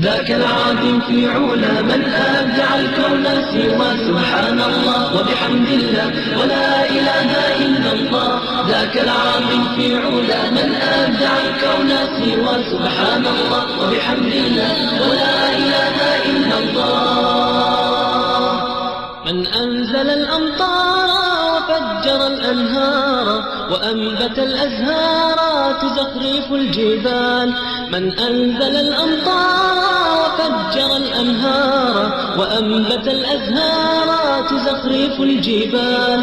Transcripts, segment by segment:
ذاك العظيم في علا من أبدع الكون سوى سبحان الله وبحمد الله ولا إله إلا الله. ذاك العظيم في علا من أبدع الكون سوى سبحان الله وبحمد الله ولا إله إلا الله. من أنزل الأمطار وفجر الأنهار وأنبت الأزهار تزخرف الجبال. من أنزل الأمطار وفجر الأنهار وأنبت الأزهار تزخرف الجبال.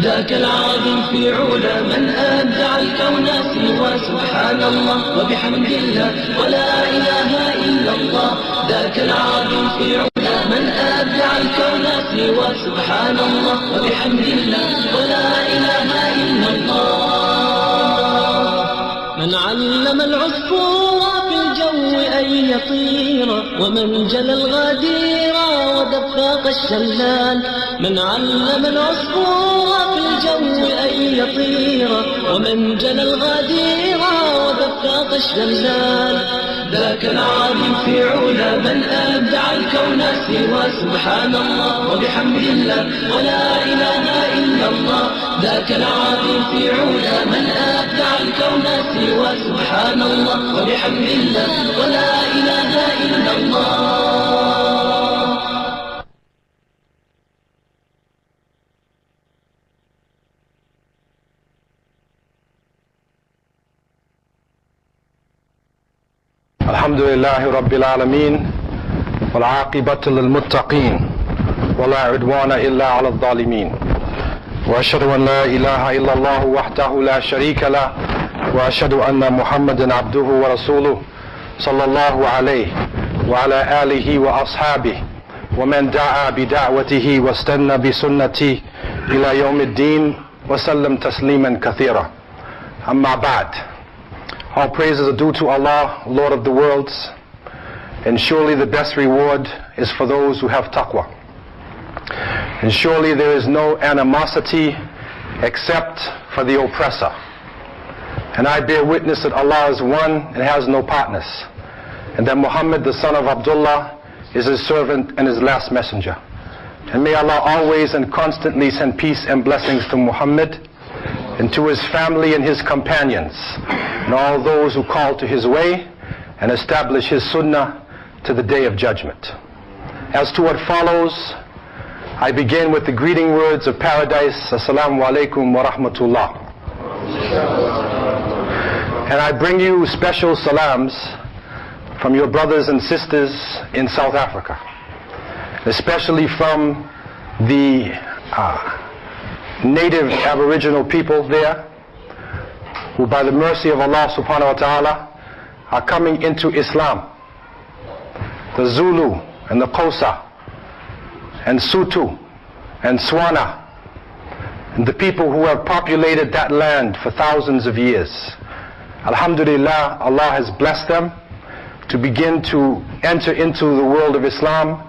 ذاك العظيم في علا من أبدع الكون سوى سبحان الله وبحمد الله ولا إله إلا الله. ذاك العظيم في علا من أبدع الكون سوى سبحان الله وبحمد الله ولا إله إلا الله. من علم العصفور في الجو أن يطير ومن جلى الغدير ودفاق الشلال. من علم العصفور في الجو أن يطير ومن جلى الغدير ودفاق الشلال. ذاك العظيم في علا من أبدع الكون سوى سبحان الله وبحمد الله ولا إله إلا الله. ذاك العظيم في علا من أبدع الكون سوى سبحان الله وبحمد الله ولا إله إلا الله. الحمد لله رب العالمين والعاقبة للمتقين ولا عدوان إلا على الظالمين. وأشهد أن لا إله إلا الله وحده لا شريك له وأشهد أن محمدا عبده ورسوله صلى الله عليه وعلى آله وأصحابه ومن دعا بدعوته واستنى بسنته إلى يوم الدين وسلم تسليما كثيرا. أما بعد. All praises are due to Allah, Lord of the worlds, and surely the best reward is for those who have taqwa. And surely there is no animosity except for the oppressor. And I bear witness that Allah is one and has no partners, and that Muhammad, the son of Abdullah, is his servant and his last messenger. And may Allah always and constantly send peace and blessings to Muhammad and to his family and his companions and all those who call to his way and establish his sunnah to the day of judgment. As to what follows, I begin with the greeting words of paradise. Assalamu alaikum wa rahmatullah. And I bring you special salams from your brothers and sisters in South Africa, especially from the native Aboriginal people there, who by the mercy of Allah subhanahu wa ta'ala are coming into Islam. The Zulu and the Xhosa and Sotho and Tswana, and the people who have populated that land for thousands of years. Alhamdulillah, Allah has blessed them to begin to enter into the world of Islam,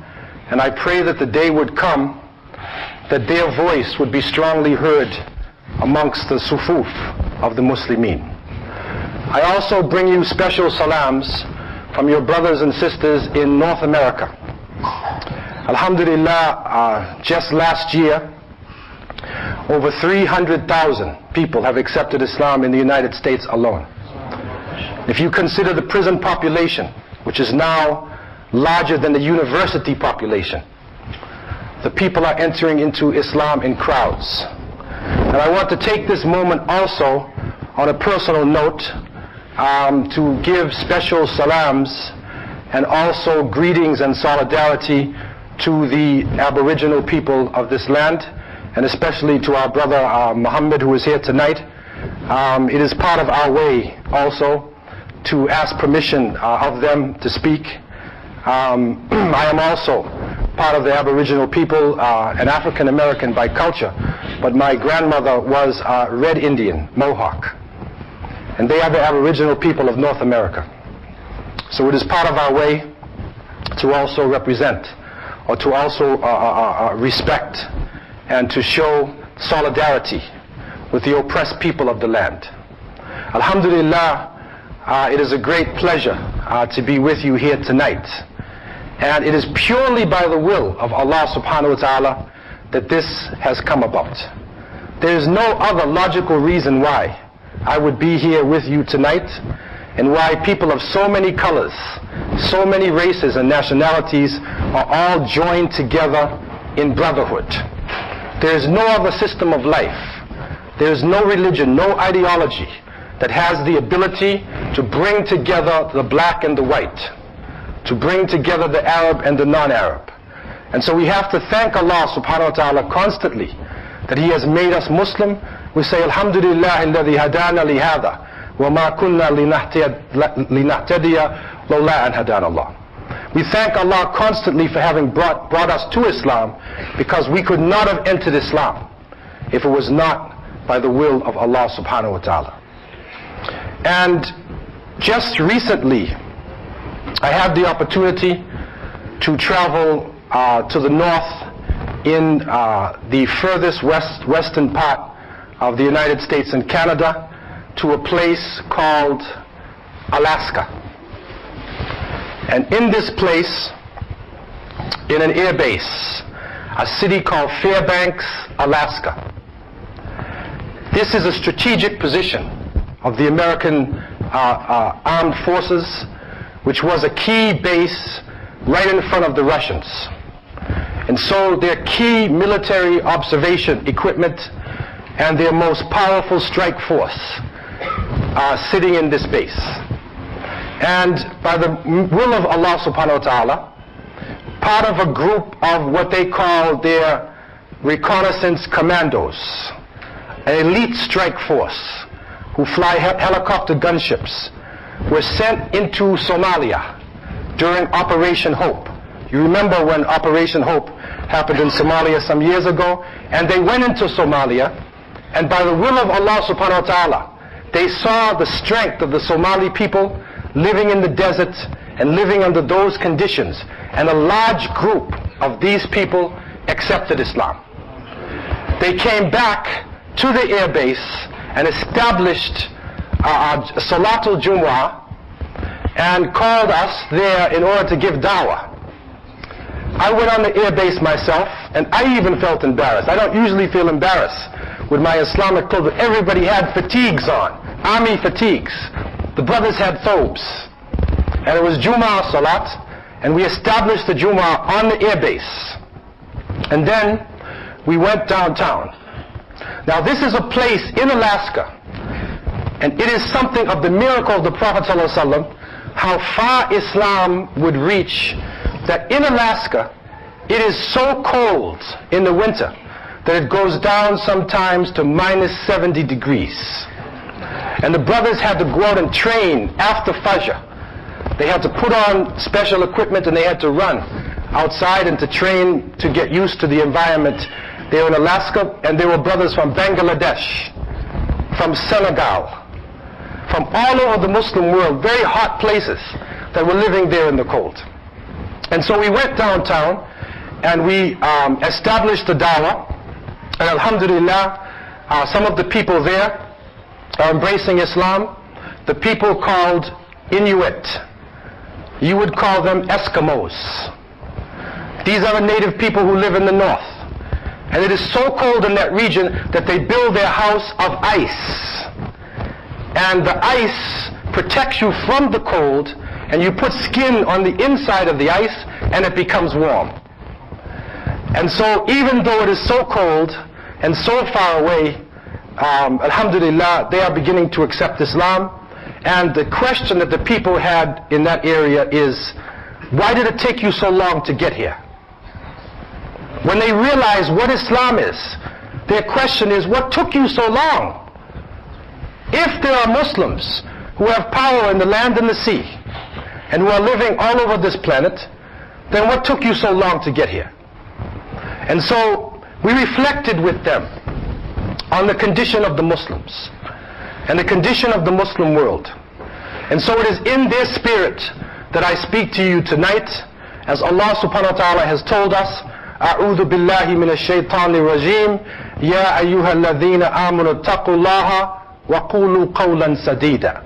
and I pray that the day would come that their voice would be strongly heard amongst the sufuf of the Muslimin. I also bring you special salams from your brothers and sisters in North America. Alhamdulillah, just last year, over 300,000 people have accepted Islam in the United States alone. If you consider the prison population, which is now larger than the university population, the people are entering into Islam in crowds. And I want to take this moment also on a personal note to give special salams and also greetings and solidarity to the Aboriginal people of this land, and especially to our brother Muhammad, who is here tonight. It is part of our way also to ask permission of them to speak. I am also part of the Aboriginal people, an African American by culture, but my grandmother was a Red Indian, Mohawk, and they are the Aboriginal people of North America. So it is part of our way to also represent, or to also respect and to show solidarity with the oppressed people of the land. Alhamdulillah, it is a great pleasure to be with you here tonight. And it is purely by the will of Allah subhanahu wa ta'ala that this has come about. There is no other logical reason why I would be here with you tonight, and why people of so many colors, so many races and nationalities are all joined together in brotherhood. There is no other system of life, there is no religion, no ideology that has the ability to bring together the black and the white, to bring together the Arab and the non-Arab. And so we have to thank Allah subhanahu wa ta'ala constantly that He has made us Muslim. We say, Alhamdulillah alladhi hadana li hadha wa ma kunna linahtadiya lawla an hadana Allah. We thank Allah constantly for having brought us to Islam, because we could not have entered Islam if it was not by the will of Allah subhanahu wa ta'ala. And just recently I had the opportunity to travel to the north in the furthest western part of the United States and Canada, to a place called Alaska. And in this place, in an air base, a city called Fairbanks, Alaska. This is a strategic position of the American armed forces, which was a key base right in front of the Russians. And so their key military observation equipment and their most powerful strike force are sitting in this base. And by the will of Allah subhanahu wa ta'ala, part of a group of what they call their reconnaissance commandos, an elite strike force who fly helicopter gunships, were sent into Somalia during Operation Hope. You remember when Operation Hope happened in Somalia some years ago? And they went into Somalia, and by the will of Allah subhanahu wa ta'ala, they saw the strength of the Somali people living in the desert and living under those conditions, and a large group of these people accepted Islam. They came back to the air base and established Salatul Jumu'ah and called us there in order to give dawah. I went on the air base myself, and I even felt embarrassed. I don't usually feel embarrassed with my Islamic clothes, but everybody had fatigues on, army fatigues. The brothers had thobes, and it was Jumu'ah Salat, and we established the Jumu'ah on the air base. And then we went downtown. Now this is a place in Alaska, and it is something of the miracle of the Prophet ﷺ, how far Islam would reach, that in Alaska it is so cold in the winter that it goes down sometimes to minus 70 degrees. And the brothers had to go out and train after Fajr. They had to put on special equipment and they had to run outside and to train to get used to the environment. They were in Alaska, and there were brothers from Bangladesh, from Senegal, from all over the Muslim world, very hot places, that were living there in the cold. And so we went downtown and we established the dawah, and alhamdulillah, some of the people there are embracing Islam. The people called Inuit, you would call them Eskimos. These are the native people who live in the north. And it is so cold in that region that they build their house of ice. And the ice protects you from the cold, and you put skin on the inside of the ice and it becomes warm. And so even though it is so cold and so far away, alhamdulillah, they are beginning to accept Islam. And the question that the people had in that area is, why did it take you so long to get here? When they realize what Islam is, their question is, what took you so long? If there are Muslims who have power in the land and the sea, and who are living all over this planet, then what took you so long to get here? And so we reflected with them on the condition of the Muslims and the condition of the Muslim world. And so it is in their spirit that I speak to you tonight, as Allah subhanahu wa ta'ala has told us, أعوذ بالله من الشيطان الرجيم يا أيها الذين آمنوا اتقوا الله وقولوا قولا سديدا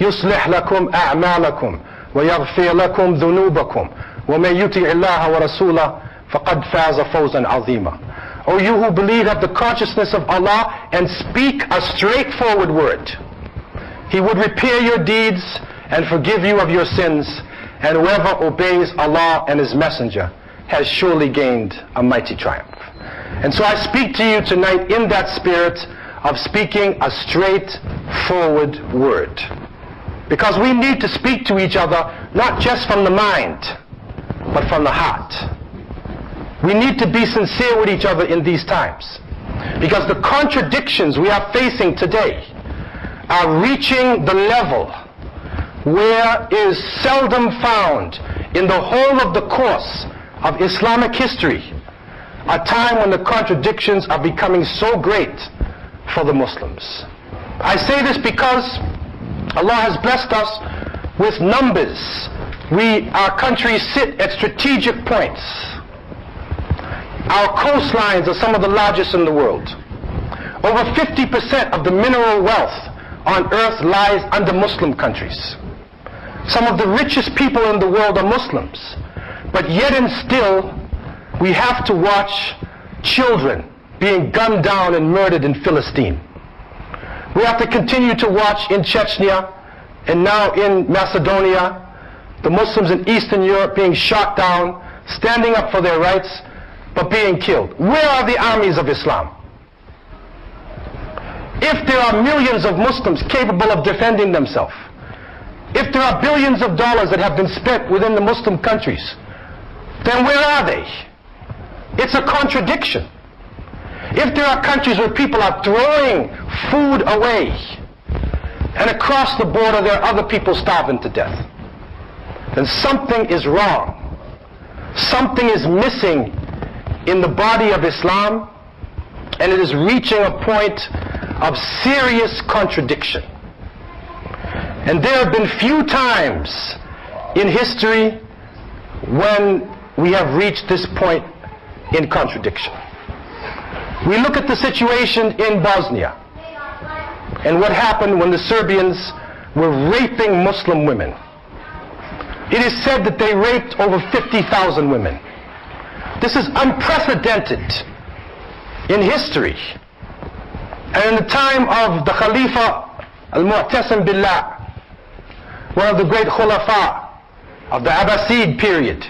يصلح لكم أعمالكم ويغفر لكم ذنوبكم ومن يطع الله ورسوله فقد فاز فوزا عظيما. O you who believe, have the consciousness of Allah and speak a straightforward word. He would repair your deeds and forgive you of your sins, and whoever obeys Allah and His Messenger has surely gained a mighty triumph. And so I speak to you tonight in that spirit of speaking a straightforward word. Because we need to speak to each other not just from the mind, but from the heart. We need to be sincere with each other in these times. Because the contradictions we are facing today are reaching the level where is seldom found in the whole of the course of Islamic history, a time when the contradictions are becoming so great for the Muslims. I say this because Allah has blessed us with numbers. Our countries sit at strategic points. Our coastlines are some of the largest in the world. Over 50% of the mineral wealth on earth lies under Muslim countries. Some of the richest people in the world are Muslims. But yet and still, we have to watch children being gunned down and murdered in Philistine. We have to continue to watch in Chechnya and now in Macedonia, the Muslims in Eastern Europe being shot down, standing up for their rights, but being killed. Where are the armies of Islam? If there are millions of Muslims capable of defending themselves, if there are billions of dollars that have been spent within the Muslim countries, then where are they? It's a contradiction. If there are countries where people are throwing food away, and across the border there are other people starving to death, then something is wrong. Something is missing in the body of Islam, and it is reaching a point of serious contradiction. And there have been few times in history when we have reached this point in contradiction. We look at the situation in Bosnia and what happened when the Serbians were raping Muslim women. It is said that they raped over 50,000 women. This is unprecedented in history. And in the time of the Khalifa al-Mu'tasim Billah, one of the great khulafa of the Abbasid period.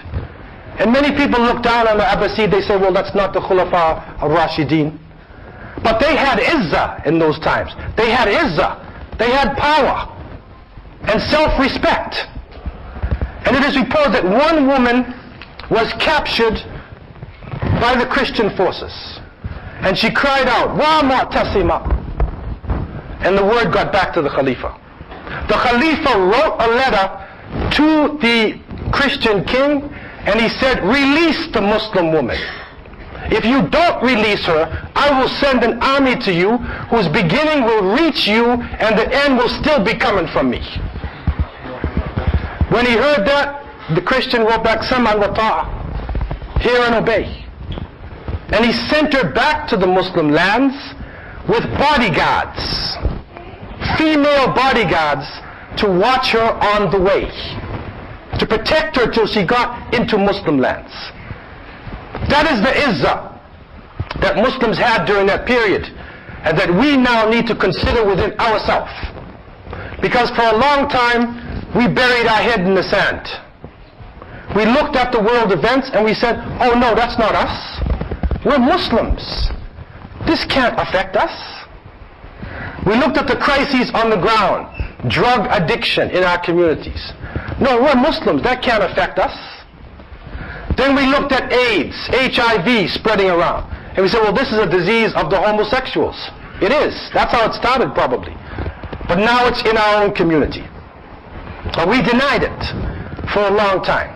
And many people look down on the Abbasid, they say, well, that's not the khulafa al-Rashidin. But they had izzah in those times. They had izzah. They had power and self-respect. And it is reported that one woman was captured by the Christian forces. And she cried out, Wa Mu'tasima. And the word got back to the Khalifa. The Khalifa wrote a letter to the Christian king, and he said, release the Muslim woman. If you don't release her, I will send an army to you whose beginning will reach you and the end will still be coming from me. When he heard that, the Christian wrote back, Sam'an wa ta'a, hear and obey. And he sent her back to the Muslim lands with bodyguards, female bodyguards, to watch her on the way, to protect her till she got into Muslim lands. That is the izzah that Muslims had during that period, and that we now need to consider within ourselves. Because for a long time, we buried our head in the sand. We looked at the world events and we said, oh no, that's not us. We're Muslims. This can't affect us. We looked at the crises on the ground, drug addiction in our communities. No, we're Muslims, that can't affect us. Then we looked at AIDS, HIV spreading around. And we said, well, this is a disease of the homosexuals. It is. That's how it started probably. But now it's in our own community. But we denied it for a long time.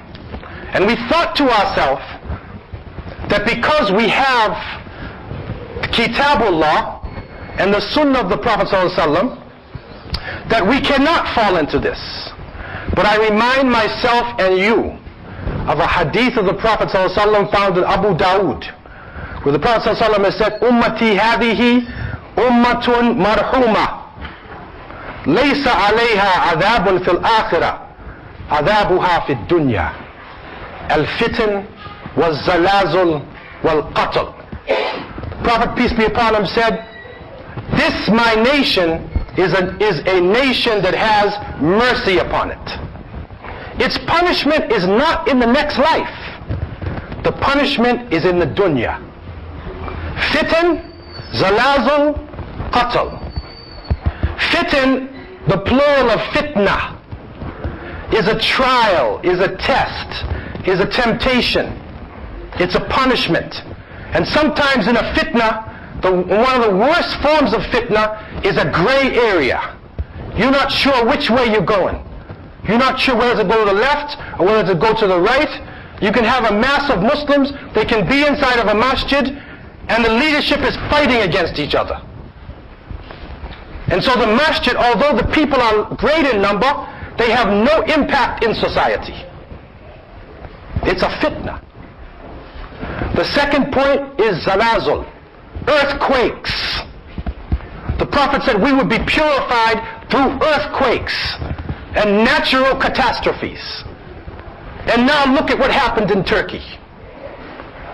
And we thought to ourselves that because we have Kitabullah and the Sunnah of the Prophet ﷺ, that we cannot fall into this. But I remind myself and you of a hadith of the Prophet ﷺ found in Abu Dawood, where the Prophet ﷺ has said, Ummati hadihi ummatun marhuma laysa alayha adhabun fil akhirah عذابها في الدنيا الفتن والزلازل والقتل. Prophet, peace be upon him, said, this my nation is a nation that has mercy upon it. Its punishment is not in the next life. The punishment is in the dunya. Fitan, zalazal, qatl. Fitan, the plural of fitna, is a trial, is a test, is a temptation. It's a punishment. And sometimes in a fitna, one of the worst forms of fitna is a gray area. You're not sure which way you're going. You're not sure whether to go to the left or whether to go to the right. You can have a mass of Muslims, they can be inside of a masjid, and the leadership is fighting against each other. And so the masjid, although the people are great in number, they have no impact in society. It's a fitna. The second point is zalazul, earthquakes. The Prophet said we would be purified through earthquakes and natural catastrophes. And now look at what happened in Turkey.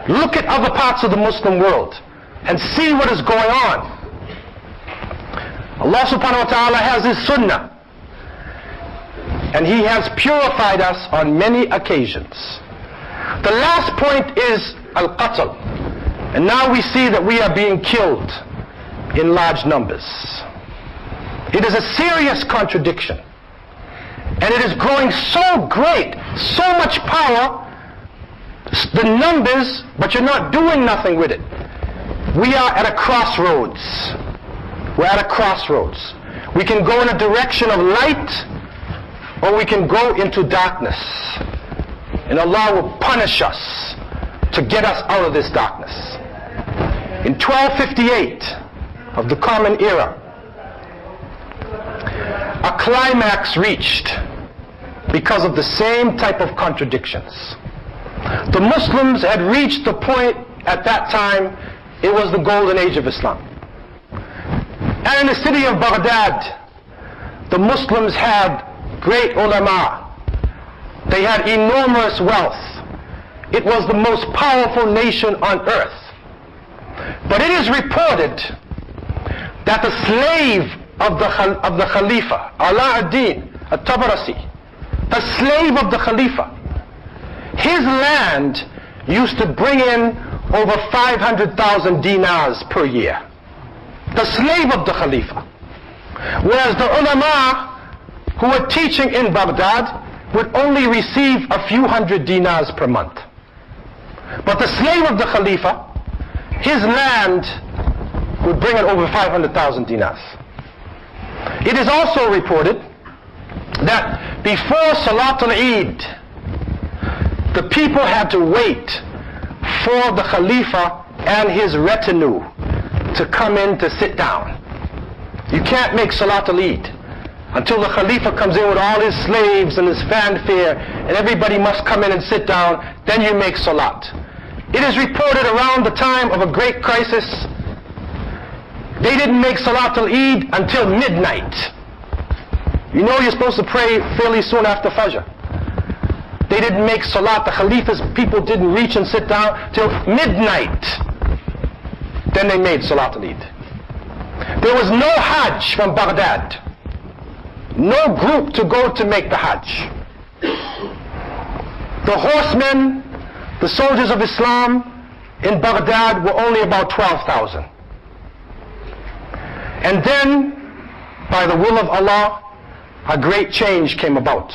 Look at other parts of the Muslim world and see what is going on. Allah subhanahu wa ta'ala has His sunnah, and He has purified us on many occasions. The last point is al-qatl. And now we see that we are being killed in large numbers. It is a serious contradiction. And it is growing so great, so much power, the numbers, but you're not doing nothing with it. We are at a crossroads. We're at a crossroads. We can go in a direction of light, or we can go into darkness. And Allah will punish us to get us out of this darkness. In 1258 of the Common Era, a climax reached because of the same type of contradictions. The Muslims had reached the point at that time, it was the golden age of Islam. And in the city of Baghdad, the Muslims had great ulama. They had enormous wealth. It was the most powerful nation on earth. But it is reported that the slave of the Khalifa, Ala ad-Din al-Tabarasi, the slave of the Khalifa, his land used to bring in over 500,000 dinars per year. The slave of the Khalifa. Whereas the ulama who were teaching in Baghdad would only receive a few hundred dinars per month. But the slave of the Khalifa, his land would bring in over 500,000 dinars. It is also reported that before Salatul Eid, the people had to wait for the Khalifa and his retinue to come in to sit down. You can't make Salatul Eid until the Khalifa comes in with all his slaves and his fanfare, and everybody must come in and sit down, then you make Salat. It is reported around the time of a great crisis, they didn't make Salatul Eid until midnight. You know you're supposed to pray fairly soon after Fajr. They didn't make Salat, the Khalifa's people didn't reach and sit down till midnight. Then they made Salatul Eid. There was no Hajj from Baghdad. No group to go to make the Hajj. The horsemen, the soldiers of Islam in Baghdad were only about 12,000. And then, by the will of Allah, a great change came about.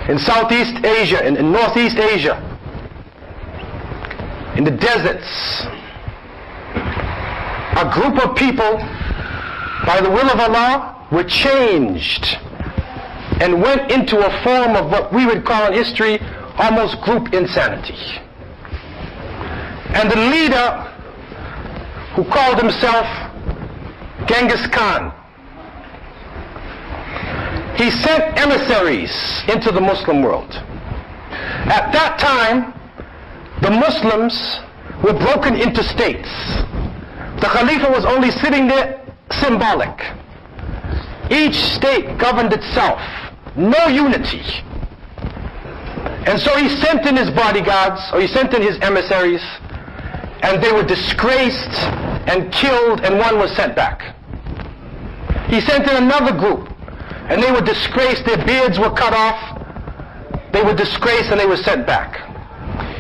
In Southeast Asia, in Northeast Asia, in the deserts, a group of people, by the will of Allah, were changed and went into a form of what we would call in history almost group insanity. And the leader, who called himself Genghis Khan, he sent emissaries into the Muslim world. At that time, the Muslims were broken into states. The Khalifa was only sitting there symbolic. Each state governed itself. No unity. And so he sent in his bodyguards, or he sent in his emissaries, and they were disgraced and killed, and one was sent back. He sent in another group, and they were disgraced, their beards were cut off, they were disgraced, and they were sent back.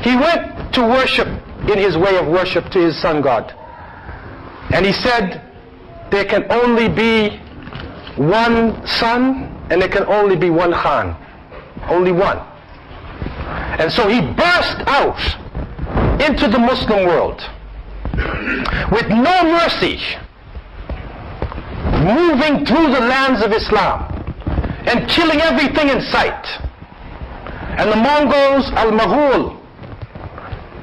He went to worship in his way of worship to his sun god. And he said, there can only be one sun, and there can only be one Khan. Only one. And so he burst out into the Muslim world with no mercy, moving through the lands of Islam and killing everything in sight. And the Mongols, al-Maghul,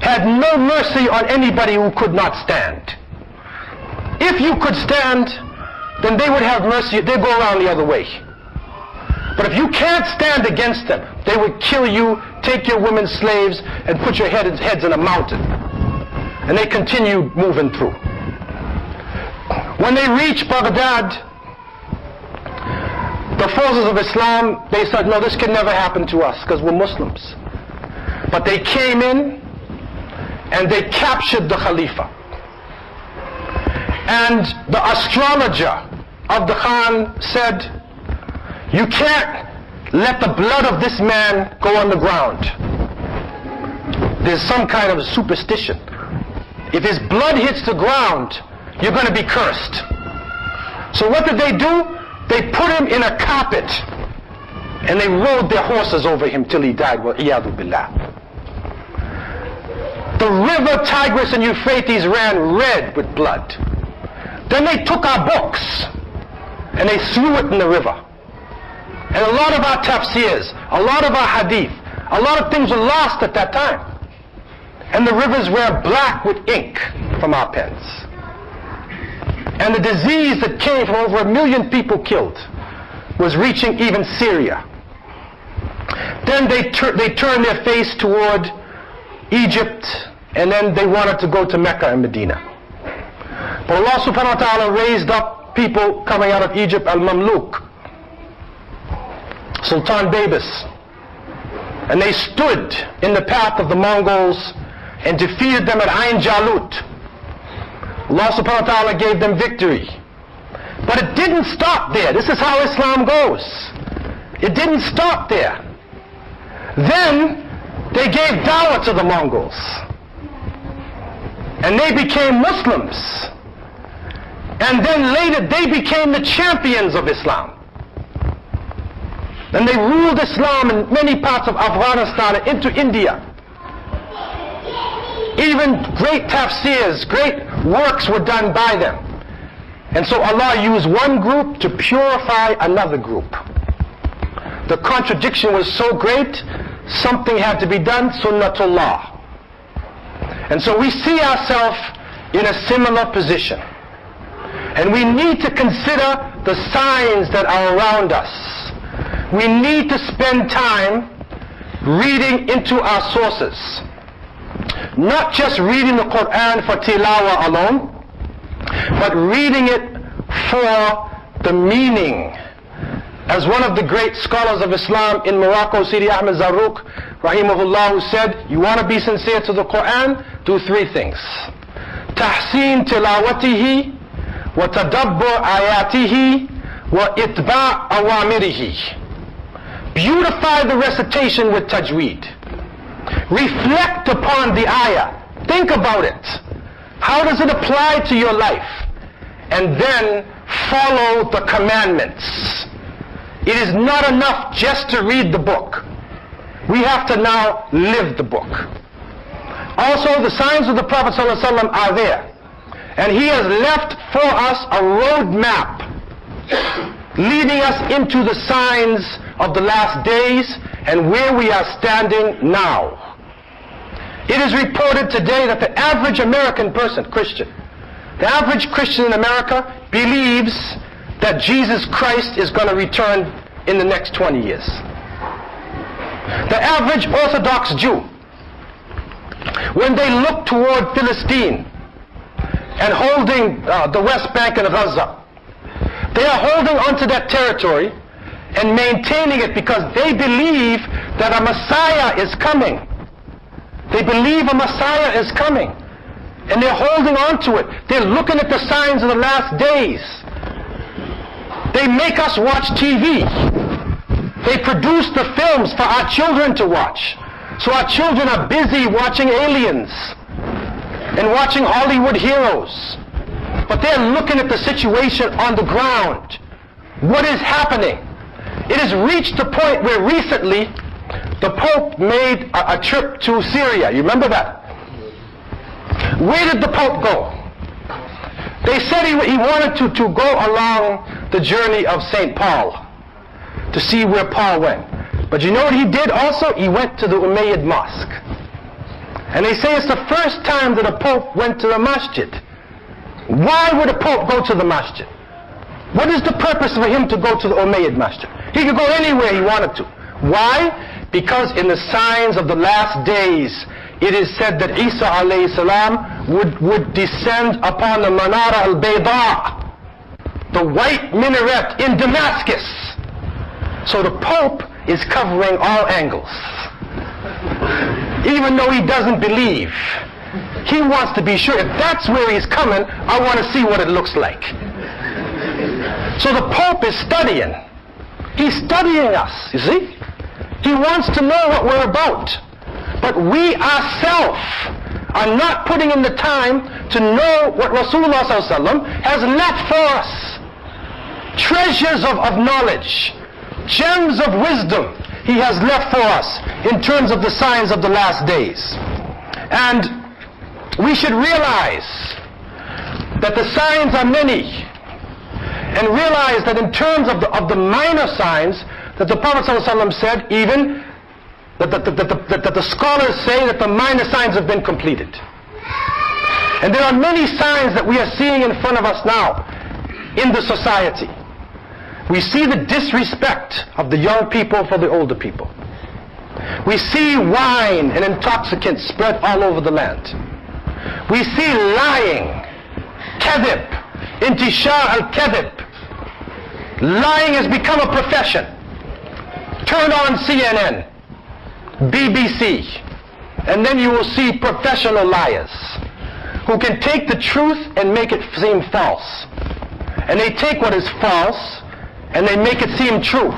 had no mercy on anybody who could not stand. If you could stand, then they would have mercy. They'd go around the other way. But if you can't stand against them, they would kill you, take your women slaves, and put your heads in a mountain. And they continued moving through. When they reached Baghdad, the forces of Islam, they said, no, this can never happen to us because we're Muslims. But they came in and they captured the Khalifa. And the astrologer of the Khan said, you can't let the blood of this man go on the ground. There's some kind of superstition. If his blood hits the ground, you're going to be cursed. So what did they do? They put him in a carpet and they rode their horses over him till he died. Wa'iyadu billah. The river Tigris and Euphrates ran red with blood. Then they took our books and they threw it in the river. And a lot of our tafsirs, a lot of our hadith, a lot of things were lost at that time. And the rivers were black with ink from our pens. And the disease that came from over 1 million people killed was reaching even Syria. Then they turned their face toward Egypt, and then they wanted to go to Mecca and Medina. But Allah subhanahu wa ta'ala raised up people coming out of Egypt, al-Mamluk, Sultan Babis, and they stood in the path of the Mongols and defeated them at Ain Jalut. Allah subhanahu wa ta'ala gave them victory. But it didn't stop there. This is how Islam goes. It didn't stop there. Then they gave dawah to the Mongols. And they became Muslims. And then later they became the champions of Islam. And they ruled Islam in many parts of Afghanistan and into India. Even great tafsirs, great works were done by them. And so Allah used one group to purify another group. The contradiction was so great, something had to be done, sunnatullah. And so we see ourselves in a similar position. And we need to consider the signs that are around us. We need to spend time reading into our sources. Not just reading the Quran for tilawah alone, but reading it for the meaning. As one of the great scholars of Islam in Morocco, Sidi Ahmed Zarruq, rahimahullah, who said, you want to be sincere to the Quran? Do 3 things. Tahseen tilawatihi, wa tadabbur ayatihi, wa itba' awamirihi. Beautify the recitation with tajweed. Reflect upon the ayah. Think about it. How does it apply to your life? And then follow the commandments. It is not enough just to read the book. We have to now live the book. Also, the signs of the Prophet ﷺ are there. And he has left for us a roadmap leading us into the signs of the last days and where we are standing now. It is reported today that the average American person, Christian, the average Christian in America believes that Jesus Christ is going to return in the next 20 years. The average Orthodox Jew, when they look toward Philistine and holding the West Bank and Gaza, They are holding onto that territory and maintaining it because they believe that a Messiah is coming. They believe a Messiah is coming. And they're holding on to it. They're looking at the signs of the last days. They make us watch TV. They produce the films for our children to watch. So our children are busy watching Aliens and watching Hollywood heroes. But they're looking at the situation on the ground. What is happening? It has reached the point where recently the Pope made a trip to Syria. You remember that? Where did the Pope go? They said he wanted to go along the journey of St. Paul to see where Paul went. But you know what he did also? He went to the Umayyad Mosque. And they say it's the first time that a Pope went to the masjid. Why would a Pope go to the masjid? What is the purpose for him to go to the Umayyad Masjid? He could go anywhere he wanted to. Why? Because in the signs of the last days, it is said that Isa alayhi salam would descend upon the Manara al-Bayda, the white minaret in Damascus. So the Pope is covering all angles. Even though he doesn't believe, he wants to be sure if that's where he's coming, I want to see what it looks like. So the Pope is studying. He's studying us, you see? He wants to know what we're about. But we ourselves are not putting in the time to know what Rasulullah ﷺ has left for us. Treasures of knowledge, gems of wisdom he has left for us in terms of the signs of the last days. And we should realize that the signs are many, and realize that in terms of the minor signs, that the Prophet ﷺ said even that the scholars say that the minor signs have been completed. And there are many signs that we are seeing in front of us now in the society. We see the disrespect of the young people for the older people. We see wine and intoxicants spread all over the land. We see lying, kadhib, intishar al-kadhib. Lying has become a profession. Turn on CNN, BBC, and then you will see professional liars who can take the truth and make it seem false. And they take what is false and they make it seem true.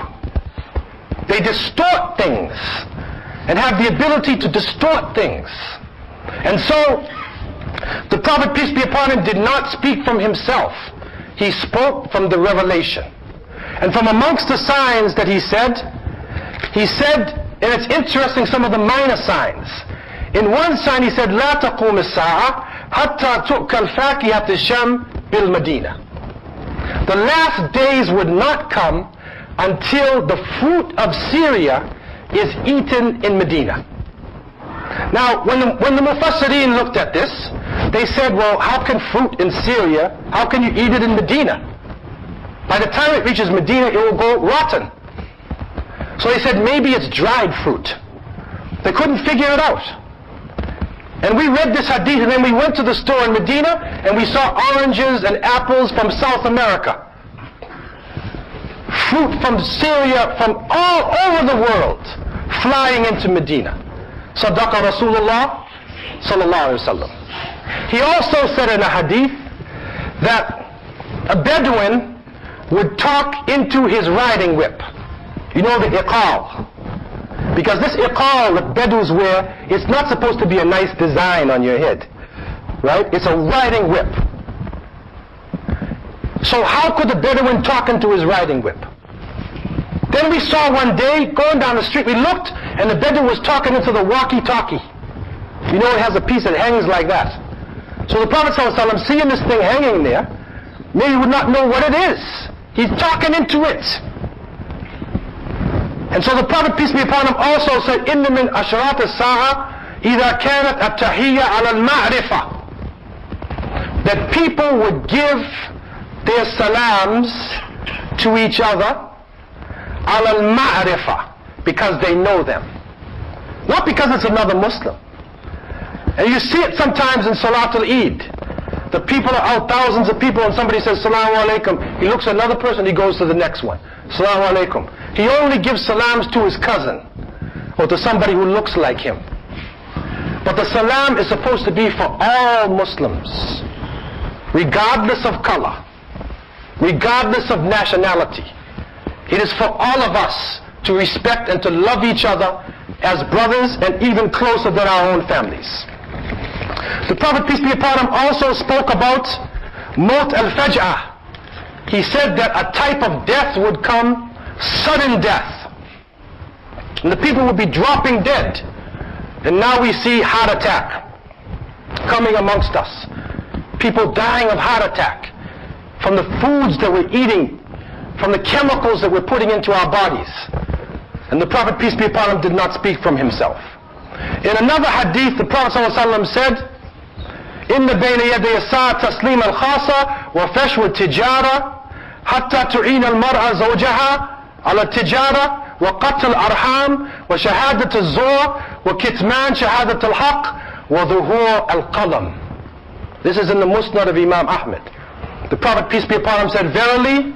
They distort things and have the ability to distort things. And so the Prophet, peace be upon him, did not speak from himself. He spoke from the revelation. And from amongst the signs that he said, and it's interesting, some of the minor signs. In one sign he said, لا تقوم الساعة حتى تؤكل فاكهة الشام بالمدينة. The last days would not come until the fruit of Syria is eaten in Medina. Now, when the Mufassirin looked at this, they said, well, how can fruit in Syria, how can you eat it in Medina? By the time it reaches Medina, it will go rotten. So they said, maybe it's dried fruit. They couldn't figure it out. And we read this hadith, and then we went to the store in Medina, and we saw oranges and apples from South America. Fruit from Syria, from all over the world, flying into Medina. Sadaqa Rasulullah sallallahu alaihi wasallam. He also said in a hadith that a Bedouin would talk into his riding whip. You know, the iqal. Because this iqal that Bedouins wear, it's not supposed to be a nice design on your head. Right? It's a riding whip. So how could the Bedouin talk into his riding whip? Then we saw one day, going down the street, we looked, and the Bedouin was talking into the walkie-talkie. You know, it has a piece that hangs like that. So the Prophet ﷺ, seeing this thing hanging there, maybe would not know what it is. He's talking into it. And so the Prophet, peace be upon him, also said, إِنَّ مِنْ أَشْرَاطِ السَّاعَةِ إِذَا كَانَتْ التَّحِيَّةُ عَلَى الْمَعْرِفَةِ. That people would give their salams to each other عَلَى الْمَعْرِفَةِ, because they know them. Not because it's another Muslim. And you see it sometimes in Salatul Eid. The people are out, thousands of people, and somebody says, Salaam alaikum. He looks at another person, he goes to the next one. Salaam alaikum. He only gives salams to his cousin, or to somebody who looks like him. But the salam is supposed to be for all Muslims, regardless of color, regardless of nationality. It is for all of us to respect and to love each other as brothers, and even closer than our own families. The Prophet, peace be upon him, also spoke about Maut al-Faj'ah. He said that a type of death would come, sudden death. And the people would be dropping dead. And now we see heart attack coming amongst us. People dying of heart attack from the foods that we're eating, from the chemicals that we're putting into our bodies. And the Prophet, peace be upon him, did not speak from himself. In another hadith, the Prophet ﷺ said, إِنَّ بَيْنَ يَدَيَ السَّاعَةِ تَسْلِيمَ الْخَاصَةِ وَفَشْوَ التِّجَارَةِ حَتَّى تُعِينَ الْمَرْأَةَ زَوْجَهَا عَلَى التِّجَارَةِ وَقَتْلِ الْأَرْحَامِ وَشَهَادَةِ الزُّورِ وَكِتْمَانِ شَهَادَةِ الْحَقِّ وَظُهُورِ الْقَلَمِ. This is in the Musnad of Imam Ahmed. The Prophet, peace be upon him, said, verily,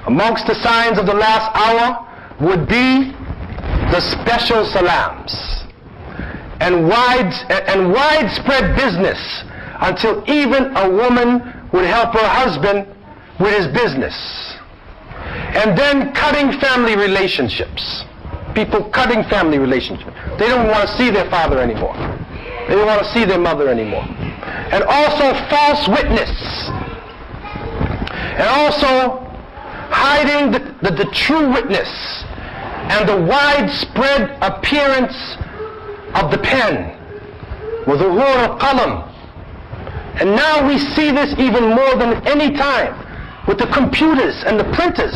amongst the signs of the last hour would be the special salams and widespread business, until even a woman would help her husband with his business. And then cutting family relationships. People cutting family relationships. They don't want to see their father anymore. They don't want to see their mother anymore. And also false witness. And also hiding the true witness, and the widespread appearance of the pen, وَظُهُورِ الْقَلَمِ. And now we see this even more than any time with the computers and the printers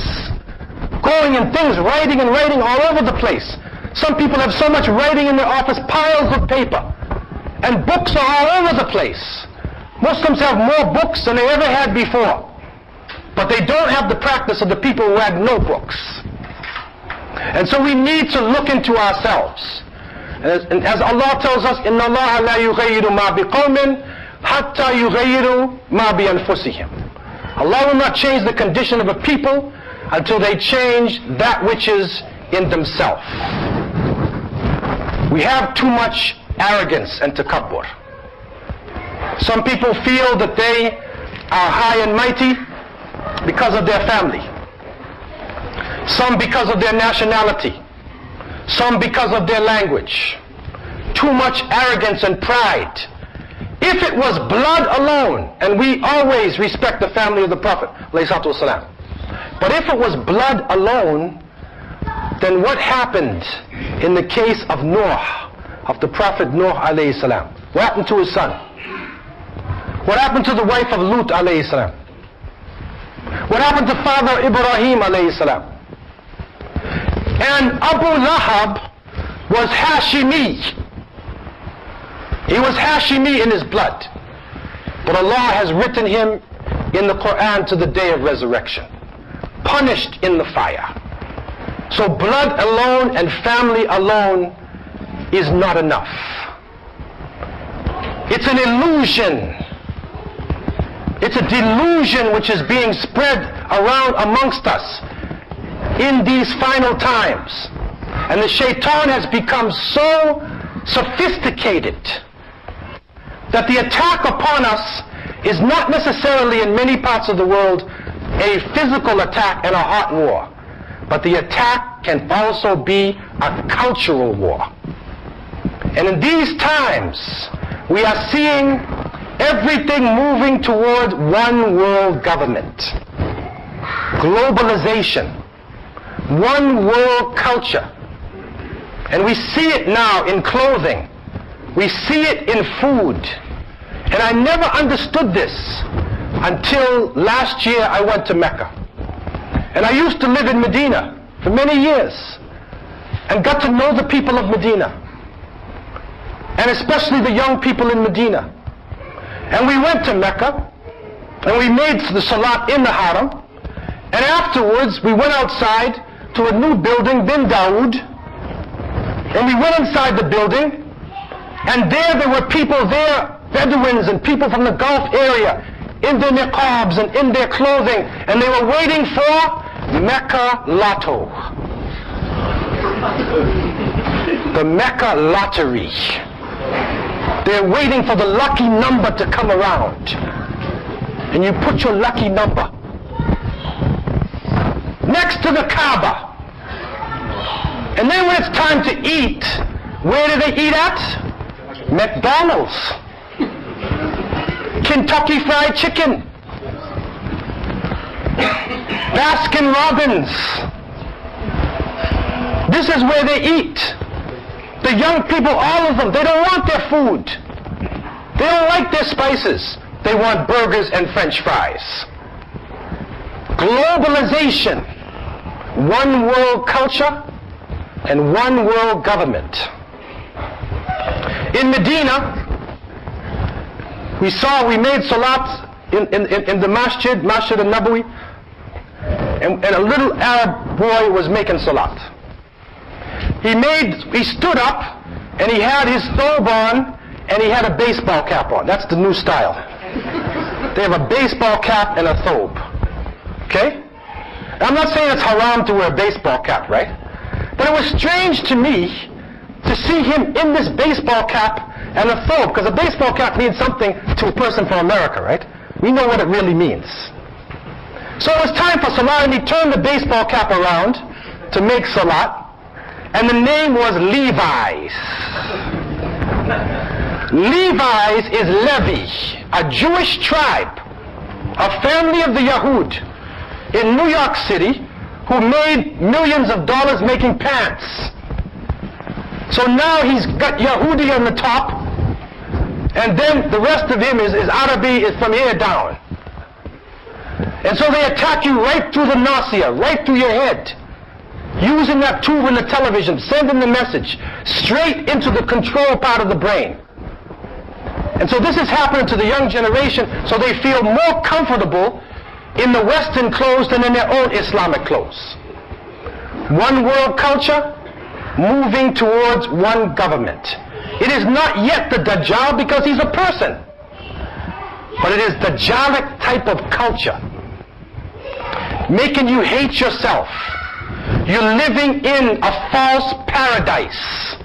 going and things, writing and writing all over the place. Some people have so much writing in their office, piles of paper, and books are all over the place. Muslims have more books than they ever had before, but they don't have the practice of the people who had no books. And so we need to look into ourselves. And as Allah tells us, إِنَّ اللَّهَ لَا يُغَيِّرُ مَا بِقَوْمٍ حَتَّى يُغَيِّرُوا مَا بِأَنفُسِهِمْ. Allah will not change the condition of a people until they change that which is in themselves. We have too much arrogance and takabbur. Some people feel that they are high and mighty because of their family. Some because of their nationality. Some because of their language. Too much arrogance and pride. If it was blood alone, and we always respect the family of the Prophet, but if it was blood alone, then what happened in the case of Noah, of the Prophet Noah alayhi salam? What happened to his son? What happened to the wife of Lut alayhi salam? What happened to Father Ibrahim alayhi salam? And Abu Lahab was Hashimi. He was Hashimi in his blood. But Allah has written him in the Quran to the day of resurrection, punished in the fire. So blood alone and family alone is not enough. It's an illusion. It's a delusion which is being spread around amongst us in these final times. And the shaitan has become so sophisticated that the attack upon us is not necessarily in many parts of the world a physical attack and a hot war, but the attack can also be a cultural war. And in these times, we are seeing everything moving toward one world government, globalization, one world culture. And we see it now in clothing. We see it in food. And I never understood this until last year I went to Mecca. And I used to live in Medina for many years and got to know the people of Medina, and especially the young people in Medina. And we went to Mecca and we made the salat in the haram, and afterwards we went outside to a new building, Bin Dawood, and we went inside the building, and there were people there Bedouins and people from the Gulf area in their niqabs and in their clothing, and they were waiting for Mecca Lotto. The Mecca lottery. They're waiting for the lucky number to come around. And you put your lucky number next to the Kaaba. And then when it's time to eat, where do they eat at? McDonald's. Kentucky Fried Chicken. Baskin Robbins. This is where they eat. The young people, all of them, they don't want their food. They don't like their spices. They want burgers and French fries. Globalization. One world culture and one world government. In Medina, we made salat in the Masjid al-Nabawi, and a little Arab boy was making salat. He stood up, and he had his thobe on, and he had a baseball cap on. That's the new style. They have a baseball cap and a thobe. Okay? I'm not saying it's haram to wear a baseball cap, right? But it was strange to me to see him in this baseball cap and a thobe, because a baseball cap means something to a person from America, right? We know what it really means. So it was time for salat, and he turned the baseball cap around to make salat, and the name was Levi's. Levi's is Levi, a Jewish tribe, a family of the Yahud in New York City who made millions of dollars making pants. So now he's got Yahudi on the top, and then the rest of him is Arabi, is from here down. And so they attack you right through the nausea, right through your head, using that tube in the television, sending the message straight into the control part of the brain. And so this is happening to the young generation, so they feel more comfortable in the Western clothes than in their own Islamic clothes. One world culture, moving towards one government. It is not yet the Dajjal because he's a person, but it is Dajjalic type of culture, making you hate yourself. You're living in a false paradise.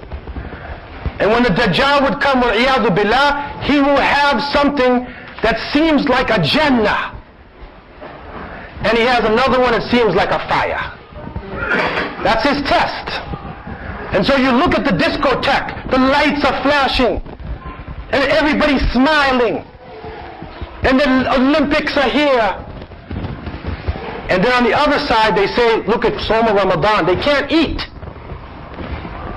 And when the Dajjal would come, wal-iyadhu billah, he will have something that seems like a Jannah, and he has another one that seems like a fire. That's his test. And so you look at the discotheque, the lights are flashing, and everybody's smiling, and the Olympics are here. And then on the other side they say, look at Soma Ramadan, they can't eat.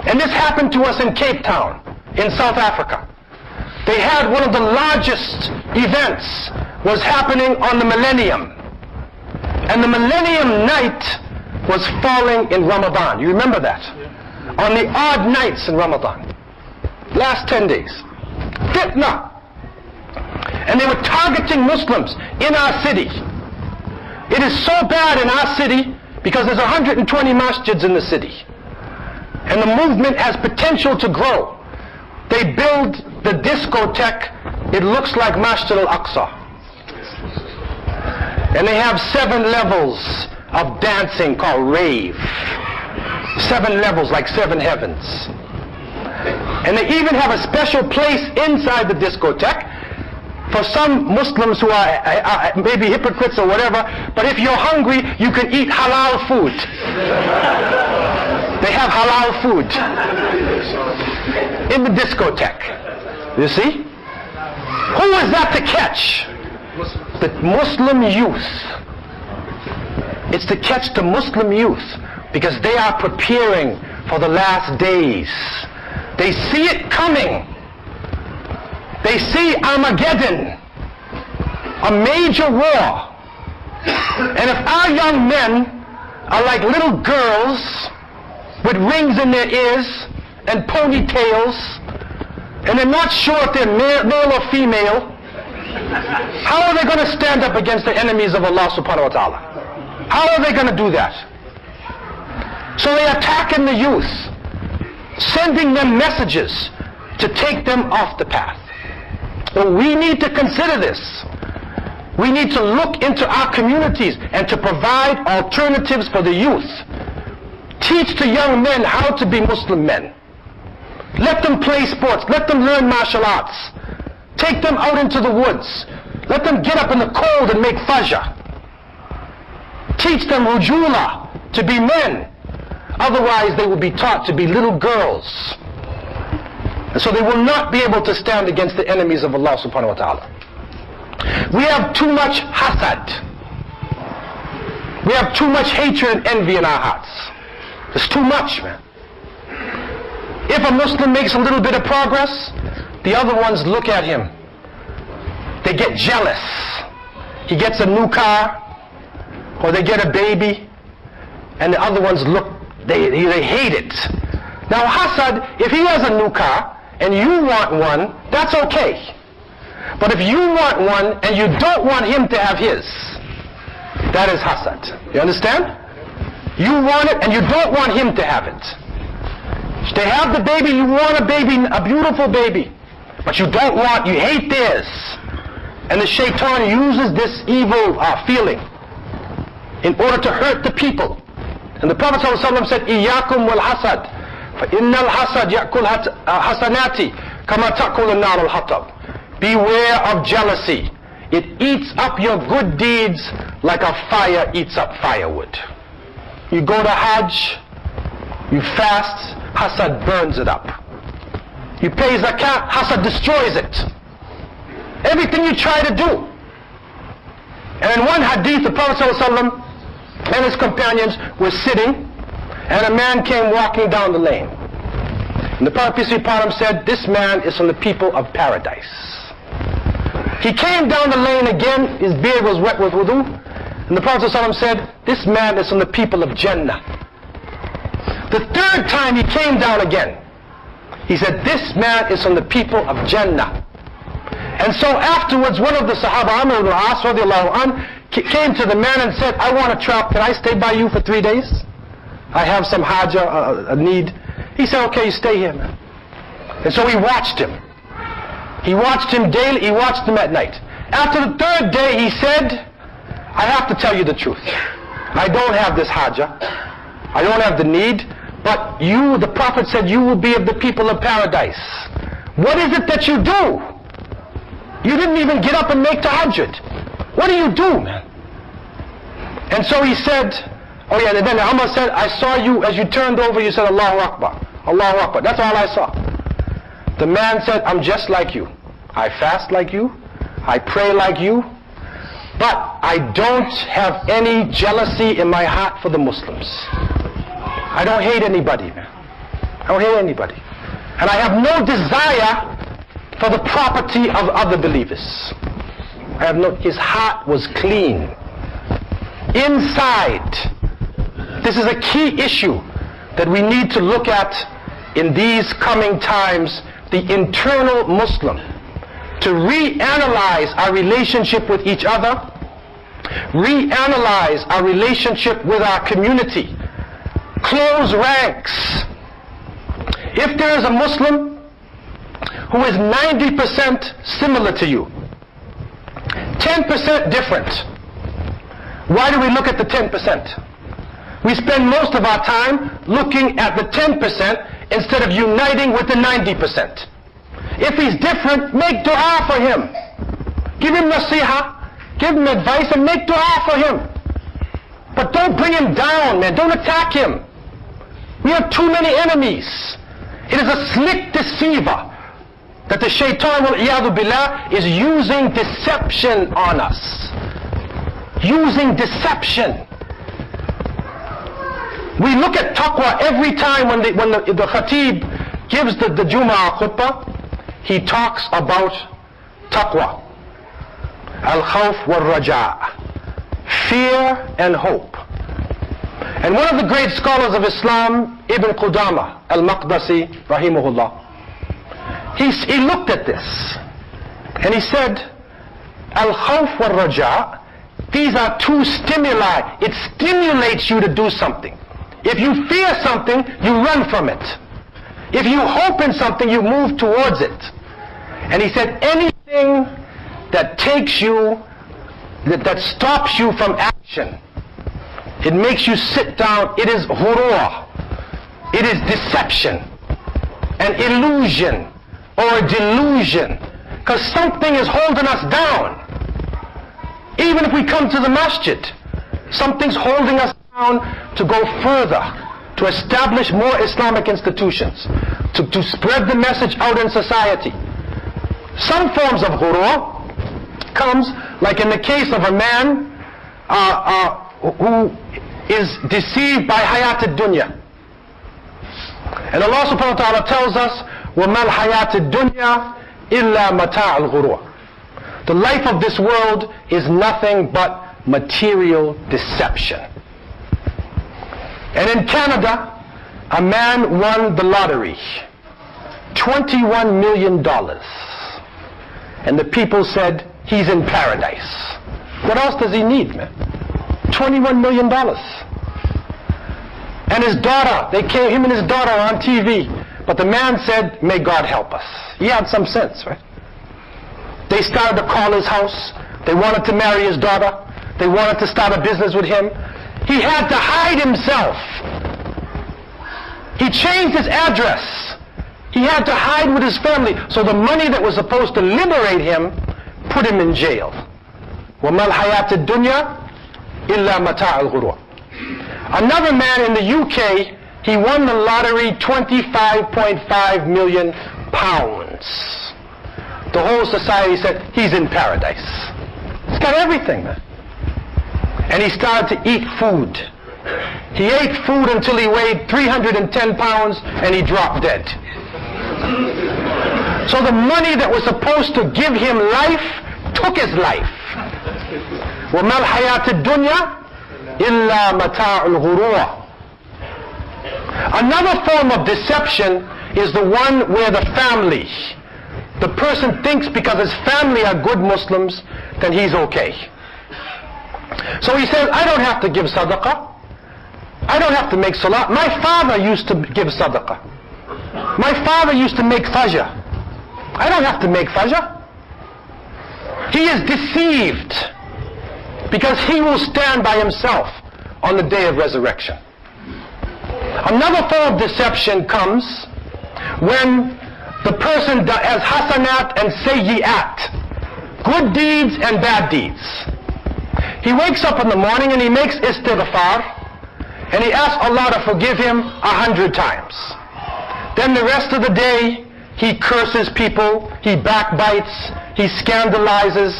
And this happened to us in Cape Town, in South Africa. They had one of the largest events was happening on the Millennium. And the Millennium night was falling in Ramadan. You remember that? On the odd nights in Ramadan. Last 10 days. Fitna. And they were targeting Muslims in our city. It is so bad in our city because there's 120 masjids in the city. And the movement has potential to grow. They build the discotheque, it looks like Masjid al-Aqsa. And they have 7 levels of dancing called rave. 7 levels, like 7 heavens. And they even have a special place inside the discotheque for some Muslims who are maybe hypocrites or whatever, but if you're hungry, you can eat halal food. They have halal food in the discotheque. You see? Who is that to catch? The Muslim youth. It's to catch the Muslim youth because they are preparing for the last days. They see it coming. They see Armageddon, a major war. And if our young men are like little girls with rings in their ears and ponytails, and they're not sure if they're male or female, how are they going to stand up against the enemies of Allah subhanahu wa ta'ala? How are they going to do that? So they are attacking the youth, sending them messages to take them off the path. But we need to consider this. We need to look into our communities and to provide alternatives for the youth. Teach the young men how to be Muslim men. Let them play sports. Let them learn martial arts. Take them out into the woods. Let them get up in the cold and make fajr. Teach them rujula, to be men. Otherwise they will be taught to be little girls. And so they will not be able to stand against the enemies of Allah subhanahu wa ta'ala. We have too much hasad. We have too much hatred and envy in our hearts. It's too much, man. If a Muslim makes a little bit of progress, the other ones look at him. They get jealous. He gets a new car, or they get a baby, and the other ones look, they hate it. Now hasad, if he has a new car, and you want one, that's okay. But if you want one, and you don't want him to have his, that is hasad. You understand? You want it, and you don't want him to have it. They have the baby, you want a baby, a beautiful baby, but you don't want, you hate theirs. And the shaitan uses this evil feeling in order to hurt the people. And the Prophet ﷺ said, إِيَّاكُمْ وَالْحَسَدْ فَإِنَّ الْحَسَدْ يَأْكُلْ حَسَنَاتِ كَمَا تَأْكُلُ النَّارُ الْحَطَبِ. Beware of jealousy. It eats up your good deeds like a fire eats up firewood. You go to Hajj, you fast, hasad burns it up. You pay zakat, hasad destroys it. Everything you try to do. And in one hadith, the Prophet ﷺ and his companions were sitting, and a man came walking down the lane. And the Prophet peace be upon him said, this man is from the people of paradise. He came down the lane again, his beard was wet with wudu, and the Prophet ﷺ said, this man is from the people of Jannah. The third time he came down again, he said, this man is from the people of Jannah. And so afterwards, one of the Sahaba, Amr ibn al-As radiallahu anh, came to the man and said, I want to travel, can I stay by you for 3 days? I have some haja, a need. He said, okay, you stay here, man. And so he watched him. He watched him daily, he watched him at night. After the third day, he said, I have to tell you the truth. I don't have this haja. I don't have the need, but you, the Prophet said, you will be of the people of paradise. What is it that you do? You didn't even get up and make tahajjud. What do you do, man? And so he said, oh yeah, and then Umar said, I saw you, as you turned over, you said, Allahu Akbar, Allahu Akbar. That's all I saw. The man said, I'm just like you. I fast like you. I pray like you. But I don't have any jealousy in my heart for the Muslims. I don't hate anybody, man. I don't hate anybody. And I have no desire for the property of other believers. I have no, his heart was clean. Inside, this is a key issue that we need to look at in these coming times, the internal Muslim, to reanalyze our relationship with each other, reanalyze our relationship with our community, close ranks. If there is a Muslim who is 90% similar to you, 10% different, why do we look at the 10%? We spend most of our time looking at the 10% instead of uniting with the 90%. If he's different, make dua for him. Give him nasiha, give him advice, and make dua for him. But don't bring him down, man. Don't attack him. We have too many enemies. It is a slick deceiver that the shaitan, wal-iyadu billah, is using deception on us. Using deception. We look at taqwa every time when the khatib gives the Jumu'ah khutbah, he talks about taqwa. Al-khawf wal-raja'. Fear and hope. And one of the great scholars of Islam, Ibn Qudama al-Maqdisi, rahimahullah, he looked at this and he said, Al-khawf wal-raja', these are two stimuli. It stimulates you to do something. If you fear something, you run from it. If you hope in something, you move towards it. And he said, anything thing that takes you, that stops you from action. It makes you sit down. It is ghurur. It is deception, an illusion or a delusion, because something is holding us down. Even if we come to the masjid, something's holding us down to go further, to establish more Islamic institutions, to spread the message out in society. Some forms of ghurur comes, like in the case of a man who is deceived by hayat ad-dunya. And Allah subhanahu wa ta'ala tells us, وَمَا الْحَيَاةِ الدُّنْيَا إِلَّا مَتَاعُ الْغُرُورِ. The life of this world is nothing but material deception. And in Canada, a man won the lottery, $21 million. And the people said, he's in paradise. What else does he need, man? $21 million. And his daughter, him and his daughter are on TV. But the man said, may God help us. He had some sense, right? They started to call his house. They wanted to marry his daughter. They wanted to start a business with him. He had to hide himself. He changed his address. He had to hide with his family. So the money that was supposed to liberate him put him in jail. وَمَا الْحَيَاةِ الدُّنْيَا إِلَّا مَتَاعُ الْغُرُورِ. Another man in the UK, he won the lottery, 25.5 million pounds. The whole society said, he's in paradise. He's got everything, man. And he started to eat food. He ate food until he weighed 310 pounds and he dropped dead. So the money that was supposed to give him life took his life. وَمَا الْحَيَاةِ الدُّنْيَا إِلَّا مَتَاعُ الْغُرُورِ. Another form of deception is the one where the family, the person thinks because his family are good Muslims, then he's okay. So he says, I don't have to give sadaqah. I don't have to make salah. My father used to give sadaqah. My father used to make fajr. I don't have to make fajr. He is deceived because he will stand by himself on the day of resurrection. Another form of deception comes when the person has hasanat and sayyi'at, good deeds and bad deeds. He wakes up in the morning and he makes istighfar and he asks Allah to forgive him 100 times. Then the rest of the day he curses people, he backbites, he scandalizes,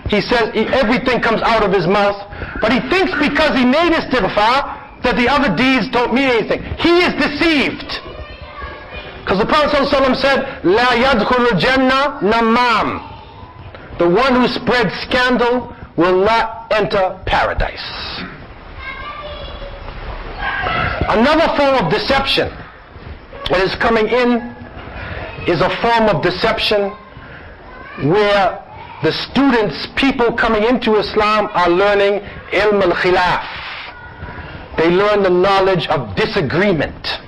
he says everything comes out of his mouth, but he thinks because he made istighfar that the other deeds don't mean anything. He is deceived. Because the Prophet ﷺ said, La yadkhulu al-jannah namam. The one who spreads scandal will not enter paradise. Another form of deception that is coming in is a form of deception where the students, people coming into Islam, are learning ilm al-khilaf. They learn the knowledge of disagreement.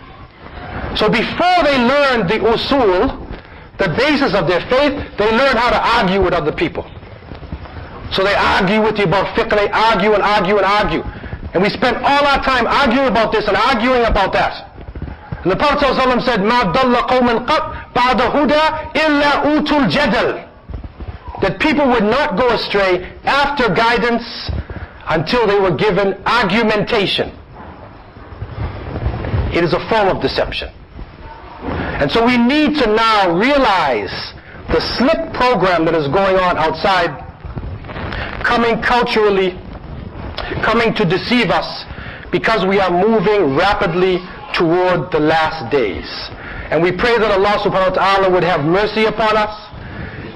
So before they learn the usul, the basis of their faith, they learn how to argue with other people. So they argue with you about fiqh, they argue and argue and argue. And we spend all our time arguing about this and arguing about that. And the Prophet ﷺ said, مَا ضَلَّ قَوْمٍ قَطْ بَعْدَ هُدَى إِلَّا أُوتُوا الْجَدَلِ. That people would not go astray after guidance until they were given argumentation. It is a form of deception. And so we need to now realize the slick program that is going on outside, coming culturally, coming to deceive us, because we are moving rapidly toward the last days. And we pray that Allah subhanahu wa ta'ala would have mercy upon us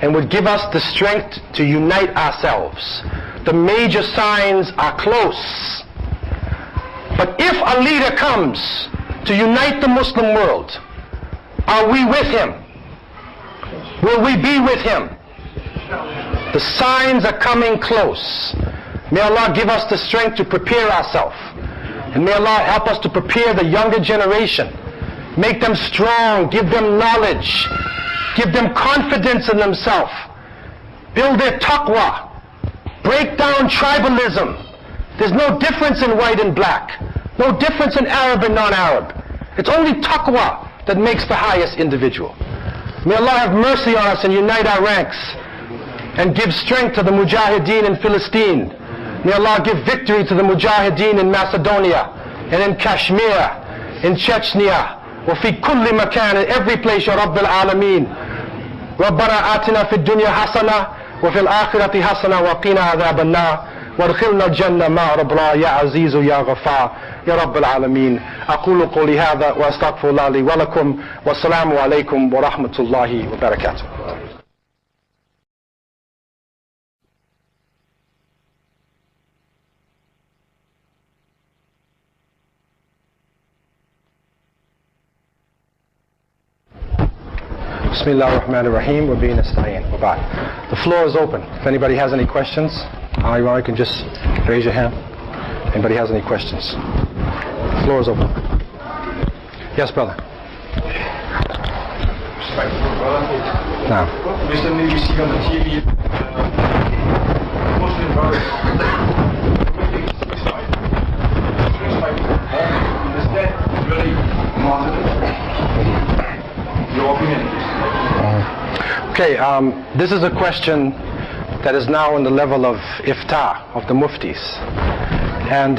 and would give us the strength to unite ourselves. The major signs are close. But if a leader comes to unite the Muslim world, are we with him? Will we be with him? The signs are coming close. May Allah give us the strength to prepare ourselves. And may Allah help us to prepare the younger generation. Make them strong, give them knowledge, give them confidence in themselves, build their taqwa, break down tribalism. There's no difference in white and black, no difference in Arab and non-Arab. It's only taqwa that makes the highest individual. May Allah have mercy on us and unite our ranks and give strength to the mujahideen in Philistine. May Allah give victory to the mujahideen in Macedonia and in Kashmir, in Chechnya, وفي كل مكان, in every place, يا رب العالمين. ربنا آتنا في الدنيا حسنة وفي الآخرة حسنة وقنا عذاب النار وادخلنا الجنة مع رب الله يا عزيز يا غفار يا رب العالمين. أقول قولي هذا وأستغفر الله لي ولكم والسلام عليكم ورحمة الله وبركاته. Bismillah ar-Rahman ar-Rahim wa bihi nasta'in wa ba'd. The floor is open. If anybody has any questions, you can just raise your hand. Anybody has any questions? The floor is open. Yes, brother. Now. Recently we see on the TV Muslim brothers committing suicide. Is that really martyrdom? Your opinion? Okay, this is a question that is now on the level of iftar, of the muftis. And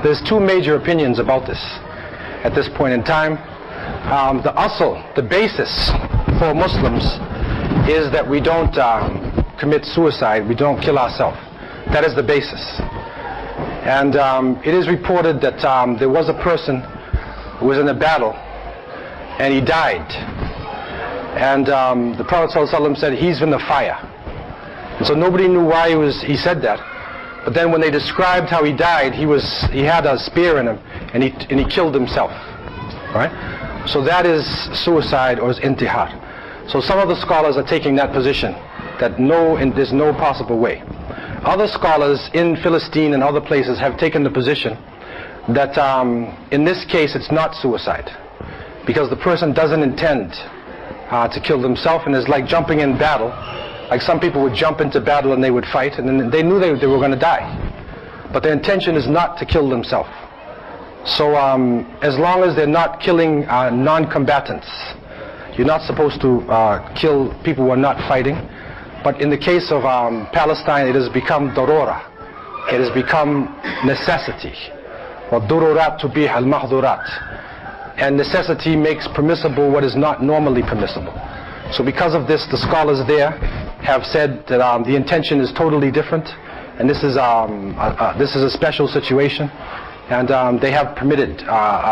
there's two major opinions about this at this point in time. The asl, the basis for Muslims is that we don't commit suicide, we don't kill ourselves. That is the basis. And it is reported that there was a person who was in a battle and he died. And the Prophet ﷺ said, he's in the fire. And so nobody knew why he said that. But then when they described how he died, he had a spear in him and he killed himself. Right? So that is suicide or is intihar. So some of the scholars are taking that position, that there's no possible way. Other scholars in Philistine and other places have taken the position that in this case it's not suicide, because the person doesn't intend to kill themselves, and it's like jumping in battle. Like some people would jump into battle and they would fight, and then they knew they were going to die, but their intention is not to kill themselves. So as long as they're not killing non-combatants, you're not supposed to kill people who are not fighting. But in the case of Palestine, it has become darura. It has become necessity. وَالضُّرُورَاتُ تُبِيحَ الْمَحْظُورَاتِ. And necessity makes permissible what is not normally permissible. So because of this, the scholars there have said that the intention is totally different, and this is a special situation, and they have permitted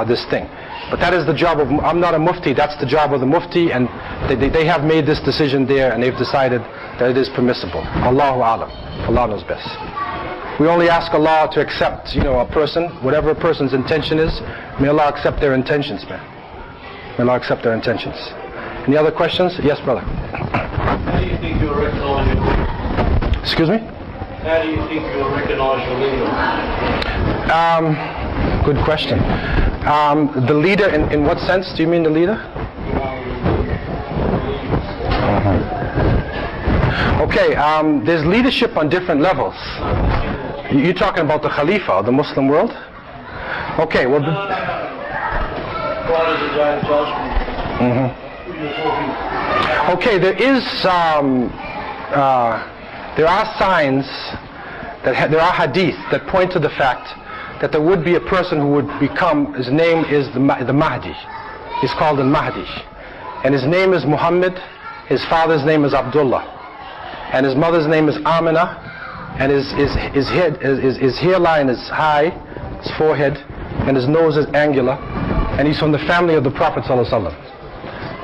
this thing. But that is the job of, I'm not a mufti, that's the job of the mufti, and they have made this decision there, and they've decided that it is permissible. Allahu A'lam. Allah knows best. We only ask Allah to accept, a person, whatever a person's intention is. May Allah accept their intentions, man. May Allah accept their intentions. Any other questions? Yes, brother. How do you think you'll recognize your leader? Excuse me? How do you think you'll recognize your leader? Good question. The leader, in what sense do you mean the leader? Okay, there's leadership on different levels. You're talking about the Khalifa of the Muslim world? Okay, well... Okay, there are signs, there are hadith that point to the fact that there would be a person who would become, his name is the Mahdi. He's called the Mahdi. And his name is Muhammad, his father's name is Abdullah, and his mother's name is Amina, and his hairline is high, his forehead, and his nose is angular, and he's from the family of the Prophet ﷺ.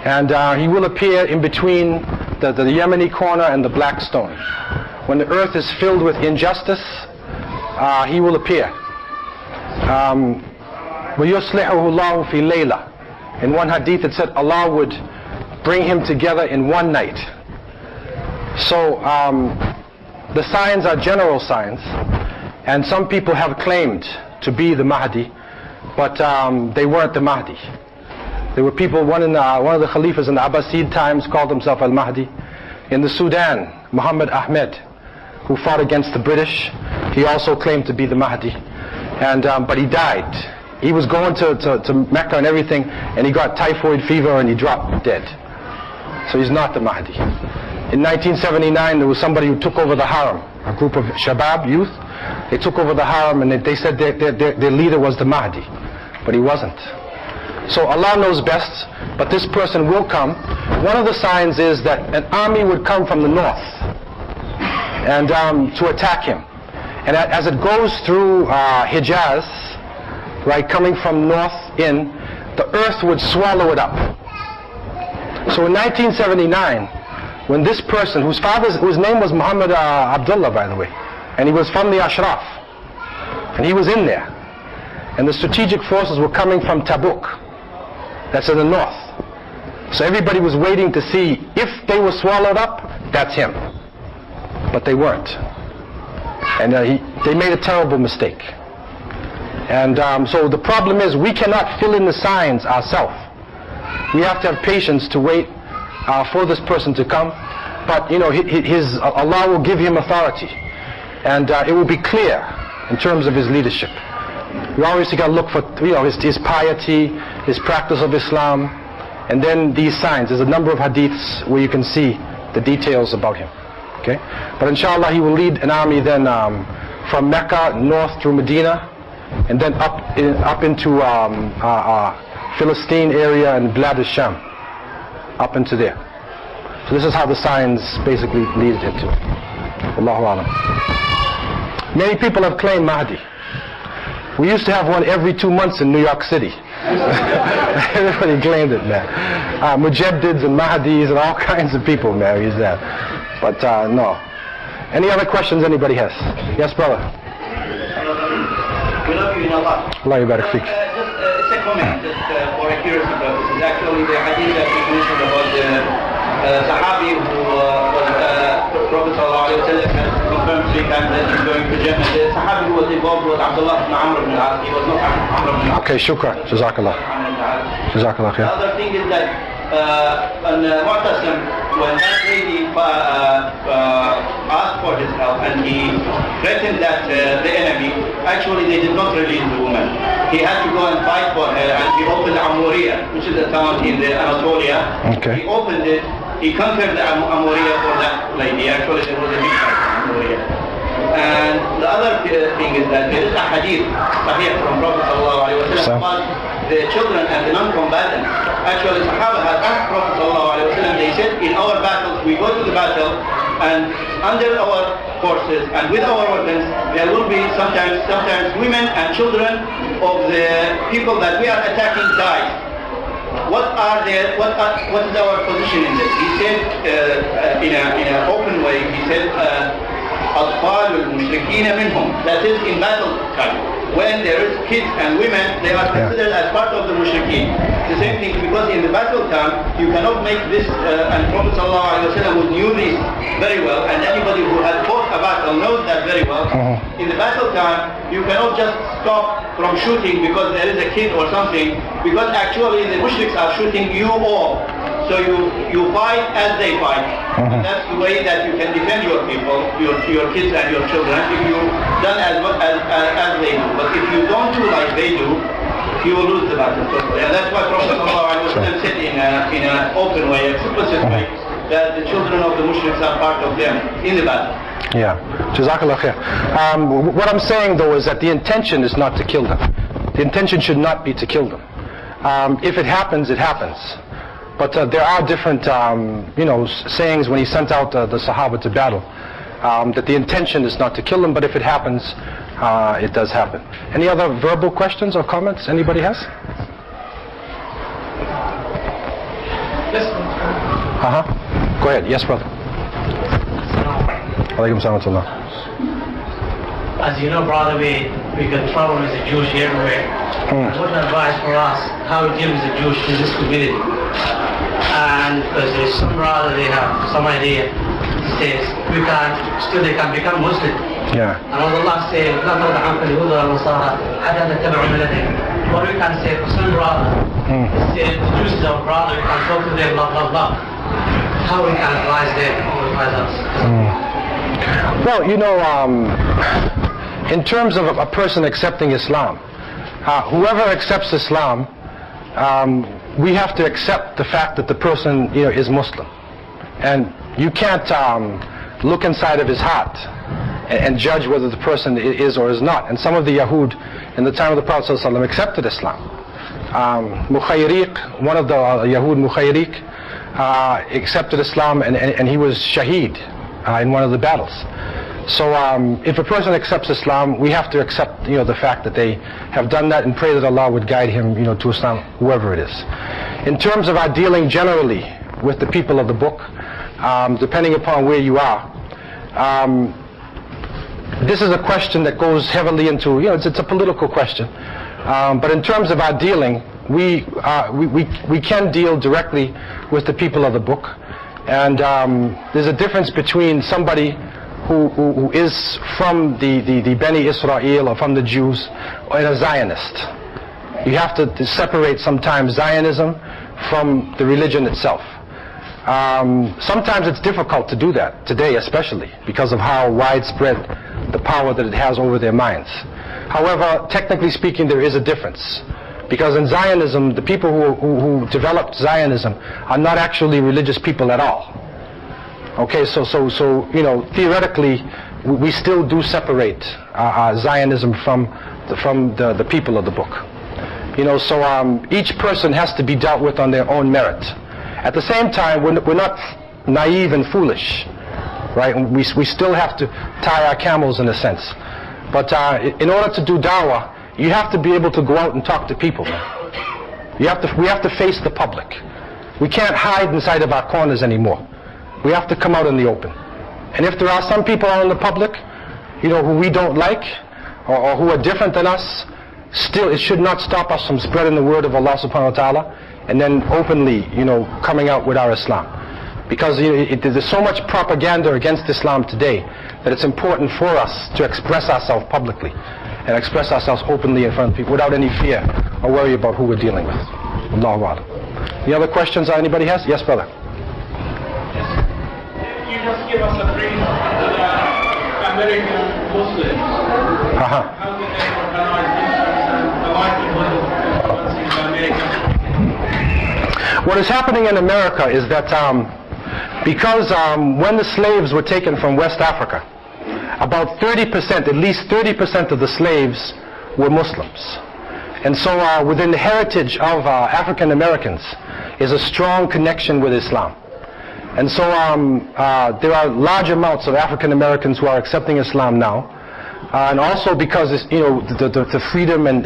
And he will appear in between the Yemeni corner and the black stone. When the earth is filled with injustice, he will appear. وَيُصْلِحُهُ اللَّهُ فِي لَيْلَةٍ. In one hadith it said Allah would bring him together in one night. So the signs are general signs, and some people have claimed to be the Mahdi, but they weren't the Mahdi. There were people, one of the Khalifas in the Abbasid times called himself Al-Mahdi. In the Sudan, Muhammad Ahmed, who fought against the British. He also claimed to be the Mahdi, and but he died. He was going to Mecca and everything, and he got typhoid fever and he dropped dead. So he's not the Mahdi. In 1979, there was somebody who took over the Haram, a group of Shabab youth. They took over the Haram, and they said their leader was the Mahdi, but he wasn't. So Allah knows best, but this person will come. One of the signs is that an army would come from the north and to attack him. And as it goes through Hijaz, right, coming from north in, the earth would swallow it up. So in 1979, when this person, whose name was Muhammad Abdullah, by the way, and he was from the Ashraf, and he was in there, and the strategic forces were coming from Tabuk, that's in the north. So everybody was waiting to see if they were swallowed up, that's him. But they weren't. And they made a terrible mistake. And so the problem is we cannot fill in the signs ourselves. We have to have patience to wait for this person to come. But you know, Allah will give him authority, and it will be clear in terms of his leadership. We always got to look for his piety, his practice of Islam, and then these signs. There's a number of hadiths where you can see the details about him. Okay, but inshallah he will lead an army then from Mecca north through Medina, and then up into Philistine area and Blad al-Sham, up into there. So this is how the signs basically lead into it. Allahu Alam. Many people have claimed Mahdi. We used to have one every 2 months in New York City. Everybody claimed it, man. Mujaddids and Mahdis and all kinds of people, man. He's there. But no. Any other questions anybody has? Yes, brother. We love you in Allah. Allah yabarak fik. It's a comment, just for accuracy purposes. Actually, the hadith that we mentioned about the Sahabi who Prophet ﷺ has confirmed 3 times that he's going to Jannah. The Sahabi who was involved was Abdullah ibn Amr ibn al-As. He was not Amr ibn al-As. Okay, shukran. Jazakallah. Jazakallah khair. The other thing is that on Mu'tasim, when that lady asked for his help and he threatened that the enemy, actually they did not release the woman. He had to go and fight for her, and he opened Amuriya, which is a town in the Anatolia. Okay. He opened it, he conquered the Amuriya for that lady. Actually there was a big fight in Amuriya. And the other thing is that there is a hadith sahih from Prophet ﷺ about the children and the non-combatants. Actually Sahaba had asked Prophet ﷺ, they said, in our battles we go to the battle and under our forces and with our weapons there will be sometimes women and children of the people that we are attacking die. What is our position in this? He said in an open way, he said أطفال المشركين منهم, that is in battle time. When there is kids and women, they are considered as part of the mushrikeen. The same thing, because in the battle time, you cannot make this, and Prophet ﷺ knew this very well, and anybody who has fought a battle knows that very well. In the battle time, you cannot just stop from shooting because there is a kid or something, because actually the mushriks are shooting you all. So you fight as they fight. And that's the way that you can defend your people, your kids and your children, if you done as they do. But if you don't do like they do, you will lose the battle. And that's why Prophet ﷺ said in an open way, explicit way, that the children of the mushriks are part of them in the battle. Yeah. Jazakallah khair. What I'm saying though is that the intention is not to kill them. The intention should not be to kill them. If it happens, it happens. But there are different, sayings when he sent out the Sahaba to battle, that the intention is not to kill them, but if it happens, it does happen. Any other verbal questions or comments anybody has? Yes. Go ahead. Yes, brother. Alaikum salam. As you know, brother, we can travel with the Jewish everywhere. What advice for us, how we deal with the Jewish in this community? And because there's some brother, they have some idea, says they can become Muslim. Yeah. And Allah says, what we can say for some brother, says the Jews is our brother, we can talk to them, blah, blah, blah. How we can advise them, or we advise us? Well, you know, in terms of a person accepting Islam, whoever accepts Islam, we have to accept the fact that the person, you know, is Muslim, and you can't look inside of his heart and judge whether the person is or is not. And some of the Yahud in the time of the Prophet ﷺ accepted Islam. Mukhayriq, one of the Yahud, Mukhayriq, accepted Islam, and he was shaheed in one of the battles. So if a person accepts Islam, we have to accept, you know, the fact that they have done that and pray that Allah would guide him, you know, to Islam, whoever it is. In terms of our dealing generally with the people of the book, depending upon where you are, this is a question that goes heavily into, you know, it's a political question. But in terms of our dealing, we can deal directly with the people of the book, and there's a difference between somebody who is from the Bani Israel or from the Jews, and a Zionist. You have to separate sometimes Zionism from the religion itself. Sometimes it's difficult to do that, today especially, because of how widespread the power that it has over their minds. However, technically speaking, there is a difference. Because in Zionism, the people who developed Zionism are not actually religious people at all. Okay, so you know, theoretically, we still do separate Zionism from the people of the book. You know, so each person has to be dealt with on their own merit. At the same time, we're not naive and foolish, right? We still have to tie our camels in a sense. But in order to do dawah, you have to be able to go out and talk to people, man. We have to face the public. We can't hide inside of our corners anymore. We have to come out in the open. And if there are some people out in the public, you know, who we don't like, or who are different than us, still it should not stop us from spreading the word of Allah subhanahu wa ta'ala, and then openly, you know, coming out with our Islam. Because you know, there's so much propaganda against Islam today that it's important for us to express ourselves publicly and express ourselves openly in front of people without any fear or worry about who we're dealing with. Allahu Akbar. Any other questions anybody has? Yes, brother. You just give us a brief of the American Muslims. How do they organize themselves and the likelihood of influencing the American? What is happening in America is that because when the slaves were taken from West Africa, about 30%, at least 30% of the slaves were Muslims. And so within the heritage of African Americans is a strong connection with Islam. And so there are large amounts of African Americans who are accepting Islam now. And also because it's, you know, the freedom and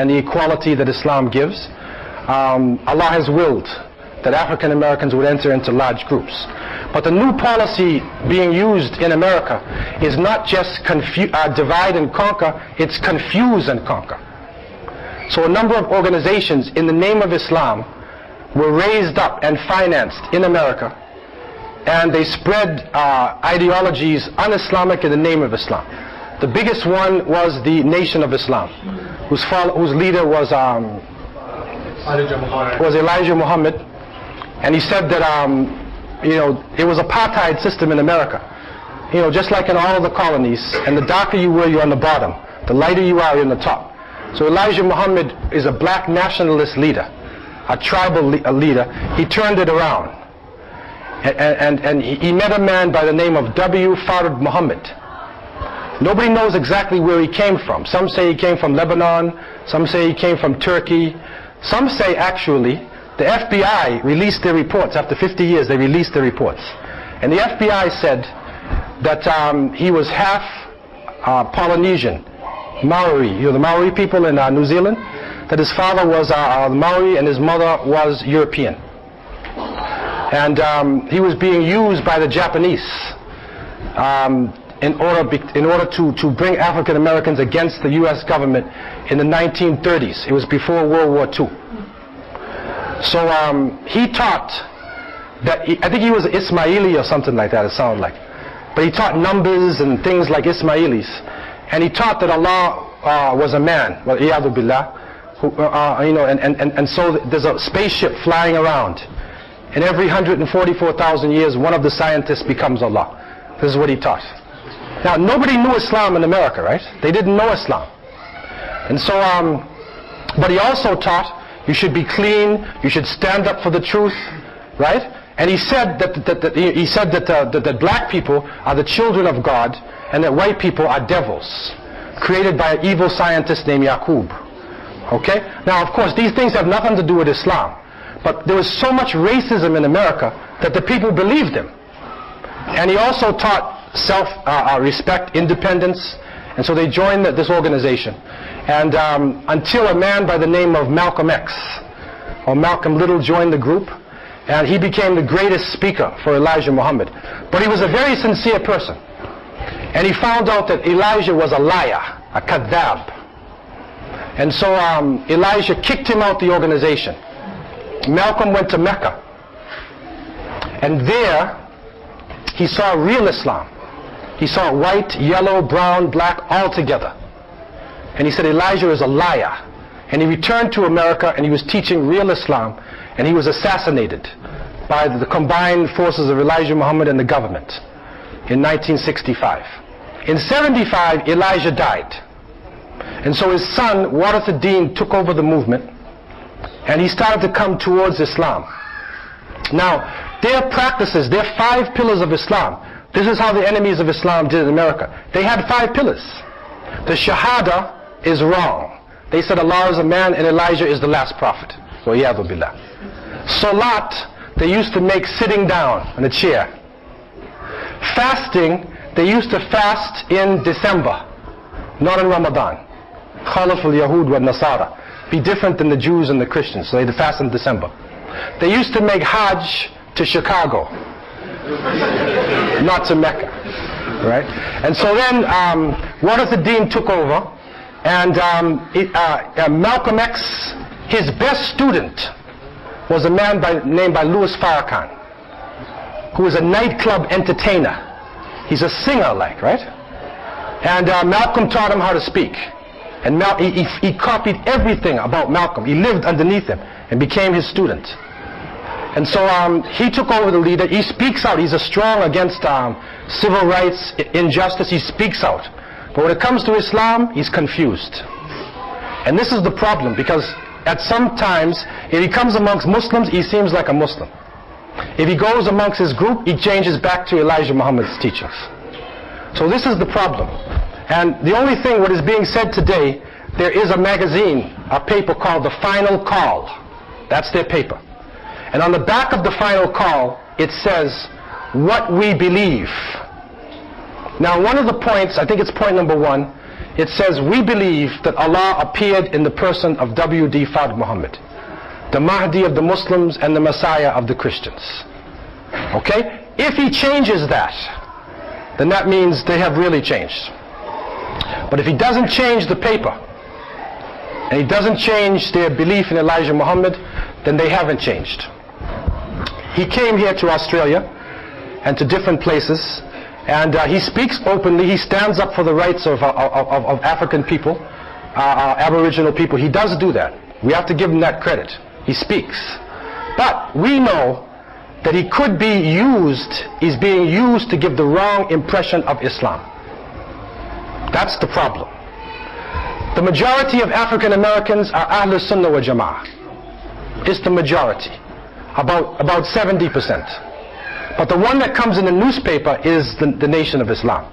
the equality that Islam gives, Allah has willed that African Americans would enter into large groups. But the new policy being used in America is not just divide and conquer, it's confuse and conquer. So a number of organizations in the name of Islam were raised up and financed in America, and they spread ideologies un-Islamic in the name of Islam. The biggest one was the Nation of Islam, whose leader was Elijah Muhammad, and he said that you know, it was apartheid system in America, you know, just like in all of the colonies, and the darker you were, you're on the bottom, the lighter you are, you're on the top. So Elijah Muhammad is a black nationalist leader, a tribal leader. He turned it around, and he met a man by the name of W. Fard Muhammad. Nobody knows exactly where he came from. Some say he came from Lebanon, some say he came from Turkey, some say actually the FBI released their reports. After 50 years they released their reports, and the FBI said that he was half Polynesian, Maori, you know, the Maori people in New Zealand, that his father was Maori and his mother was European. And he was being used by the Japanese in order to bring African Americans against the US government in the 1930s. It was before World War II. So he taught that, I think he was Ismaili or something like that, it sounded like. But he taught numbers and things like Ismailis. And he taught that Allah was a man, well, billah, who, you know, and so there's a spaceship flying around. and every 144,000 years, one of the scientists becomes Allah. This is what he taught. Now, nobody knew Islam in America, right? They didn't know Islam. And so, but he also taught you should be clean, you should stand up for the truth, right? And he said that black people are the children of God, and that white people are devils, created by an evil scientist named Yaqub. Okay? Now, of course, these things have nothing to do with Islam. But there was so much racism in America that the people believed him. And he also taught self-respect, independence, and so they joined this organization. And until a man by the name of Malcolm X, or Malcolm Little, joined the group, and he became the greatest speaker for Elijah Muhammad. But he was a very sincere person. And he found out that Elijah was a liar, a kadhab. And so Elijah kicked him out the organization. Malcolm went to Mecca. And there, he saw real Islam. He saw white, yellow, brown, black, all together. And he said, Elijah is a liar. And he returned to America and he was teaching real Islam. And he was assassinated by the combined forces of Elijah Muhammad and the government in 1965. In 75, Elijah died. And so his son, Waaz ad-Din, took over the movement. And he started to come towards Islam. Now, their practices, their 5 pillars of Islam, this is how the enemies of Islam did in America. They had 5 pillars. The Shahada is wrong. They said Allah is a man and Elijah is the last prophet. So, yadu billah. Salat, they used to make sitting down on a chair. Fasting, they used to fast in December, not in Ramadan. Khalaf al-Yahud wa Nasara. Be different than the Jews and the Christians, so they'd fast in December. They used to make Hajj to Chicago, not to Mecca, right? And so then Waaz ad-Din took over, and Malcolm X, his best student was a man named Louis Farrakhan, who was a nightclub entertainer. He's a singer, like, right? And Malcolm taught him how to speak. And he copied everything about Malcolm. He lived underneath him and became his student. And so he took over the leader. He speaks out. He's strong against civil rights, injustice. He speaks out. But when it comes to Islam, he's confused. And this is the problem, because at some times, if he comes amongst Muslims, he seems like a Muslim. If he goes amongst his group, he changes back to Elijah Muhammad's teachings. So this is the problem. And the only thing what is being said today, there is a magazine, a paper called The Final Call. That's their paper. And on the back of The Final Call, it says, what we believe. Now, one of the points, I think it's point number 1, it says, we believe that Allah appeared in the person of W.D. Fard Muhammad, the Mahdi of the Muslims and the Messiah of the Christians. Okay? If he changes that, then that means they have really changed. But if he doesn't change the paper, and he doesn't change their belief in Elijah Muhammad, then they haven't changed. He came here to Australia and to different places, and he speaks openly. He stands up for the rights of African people, Aboriginal people. He does do that. We have to give him that credit. He speaks. But we know that he could be used, is being used to give the wrong impression of Islam. That's the problem. The majority of African Americans are Ahlul Sunnah wa Jama'ah. It's the majority, about 70%. But the one that comes in the newspaper is the Nation of Islam.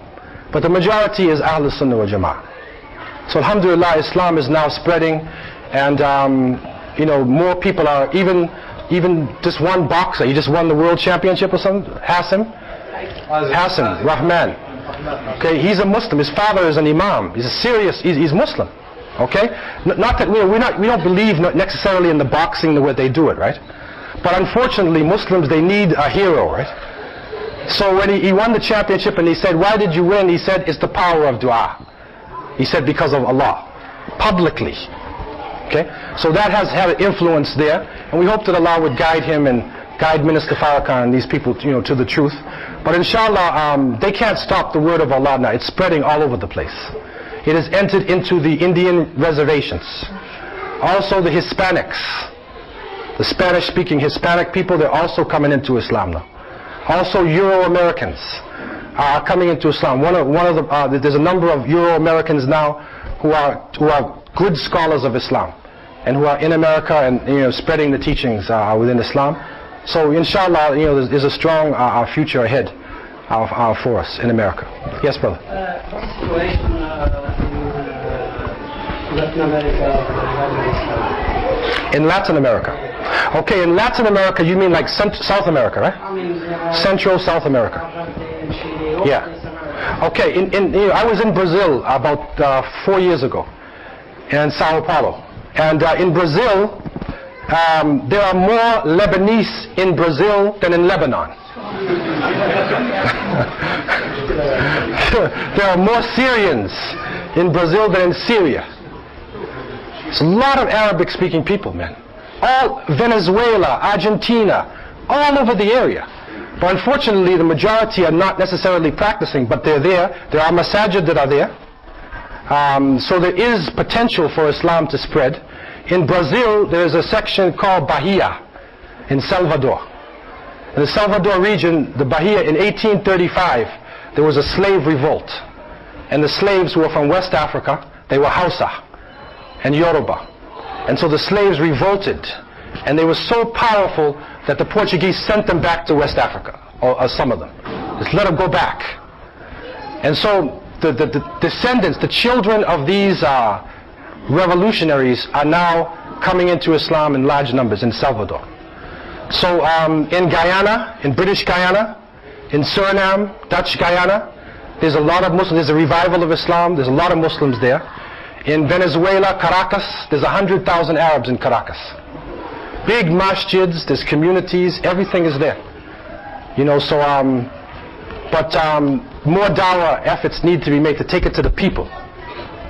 But the majority is Ahlul Sunnah wa Jama'ah. So alhamdulillah, Islam is now spreading, and you know, more people are, even just one boxer, he just won the world championship or something, Hassan Rahman. Okay, he's a Muslim. His father is an imam. He's a serious. He's Muslim. Okay, not that we don't believe necessarily in the boxing the way they do it, right? But unfortunately, Muslims, they need a hero, right? So when he won the championship and he said, "Why did you win?" He said, "It's the power of dua." He said, "Because of Allah," publicly. Okay, so that has had an influence there, and we hope that Allah would guide him and guide Minister Farrakhan and these people, you know, to the truth. But inshallah, they can't stop the word of Allah now. It's spreading all over the place. It has entered into the Indian reservations. Also the Hispanics. The Spanish-speaking Hispanic people, they're also coming into Islam now. Also Euro-Americans are coming into Islam. There's a number of Euro-Americans now who are good scholars of Islam and who are in America and spreading the teachings within Islam. So inshallah, there's a strong future ahead for us in America. Yes, brother. What's the situation in Latin America? In Latin America. Okay, in Latin America, you mean like South America, right? I mean, Central South America. Yeah. Okay, I was in Brazil about 4 years ago, in Sao Paulo. And in Brazil, there are more Lebanese in Brazil than in Lebanon. There are more Syrians in Brazil than in Syria. It's a lot of Arabic-speaking people, man. All Venezuela, Argentina, all over the area. But unfortunately, the majority are not necessarily practicing, but they're there. There are masajid that are there. So there is potential for Islam to spread. In Brazil, there's a section called Bahia in Salvador. In the Salvador region, the Bahia, in 1835, there was a slave revolt. And the slaves who were from West Africa, they were Hausa and Yoruba. And so the slaves revolted, and they were so powerful that the Portuguese sent them back to West Africa, or some of them. Just let them go back. And so the descendants, the children of these revolutionaries are now coming into Islam in large numbers in Salvador. So in Guyana, in British Guyana, in Suriname, Dutch Guyana, there's a lot of Muslims. There's a revival of Islam. There's a lot of Muslims there. In Venezuela, Caracas, there's 100,000 Arabs in Caracas. Big masjids, there's communities, everything is there. But more dawah efforts need to be made to take it to the people.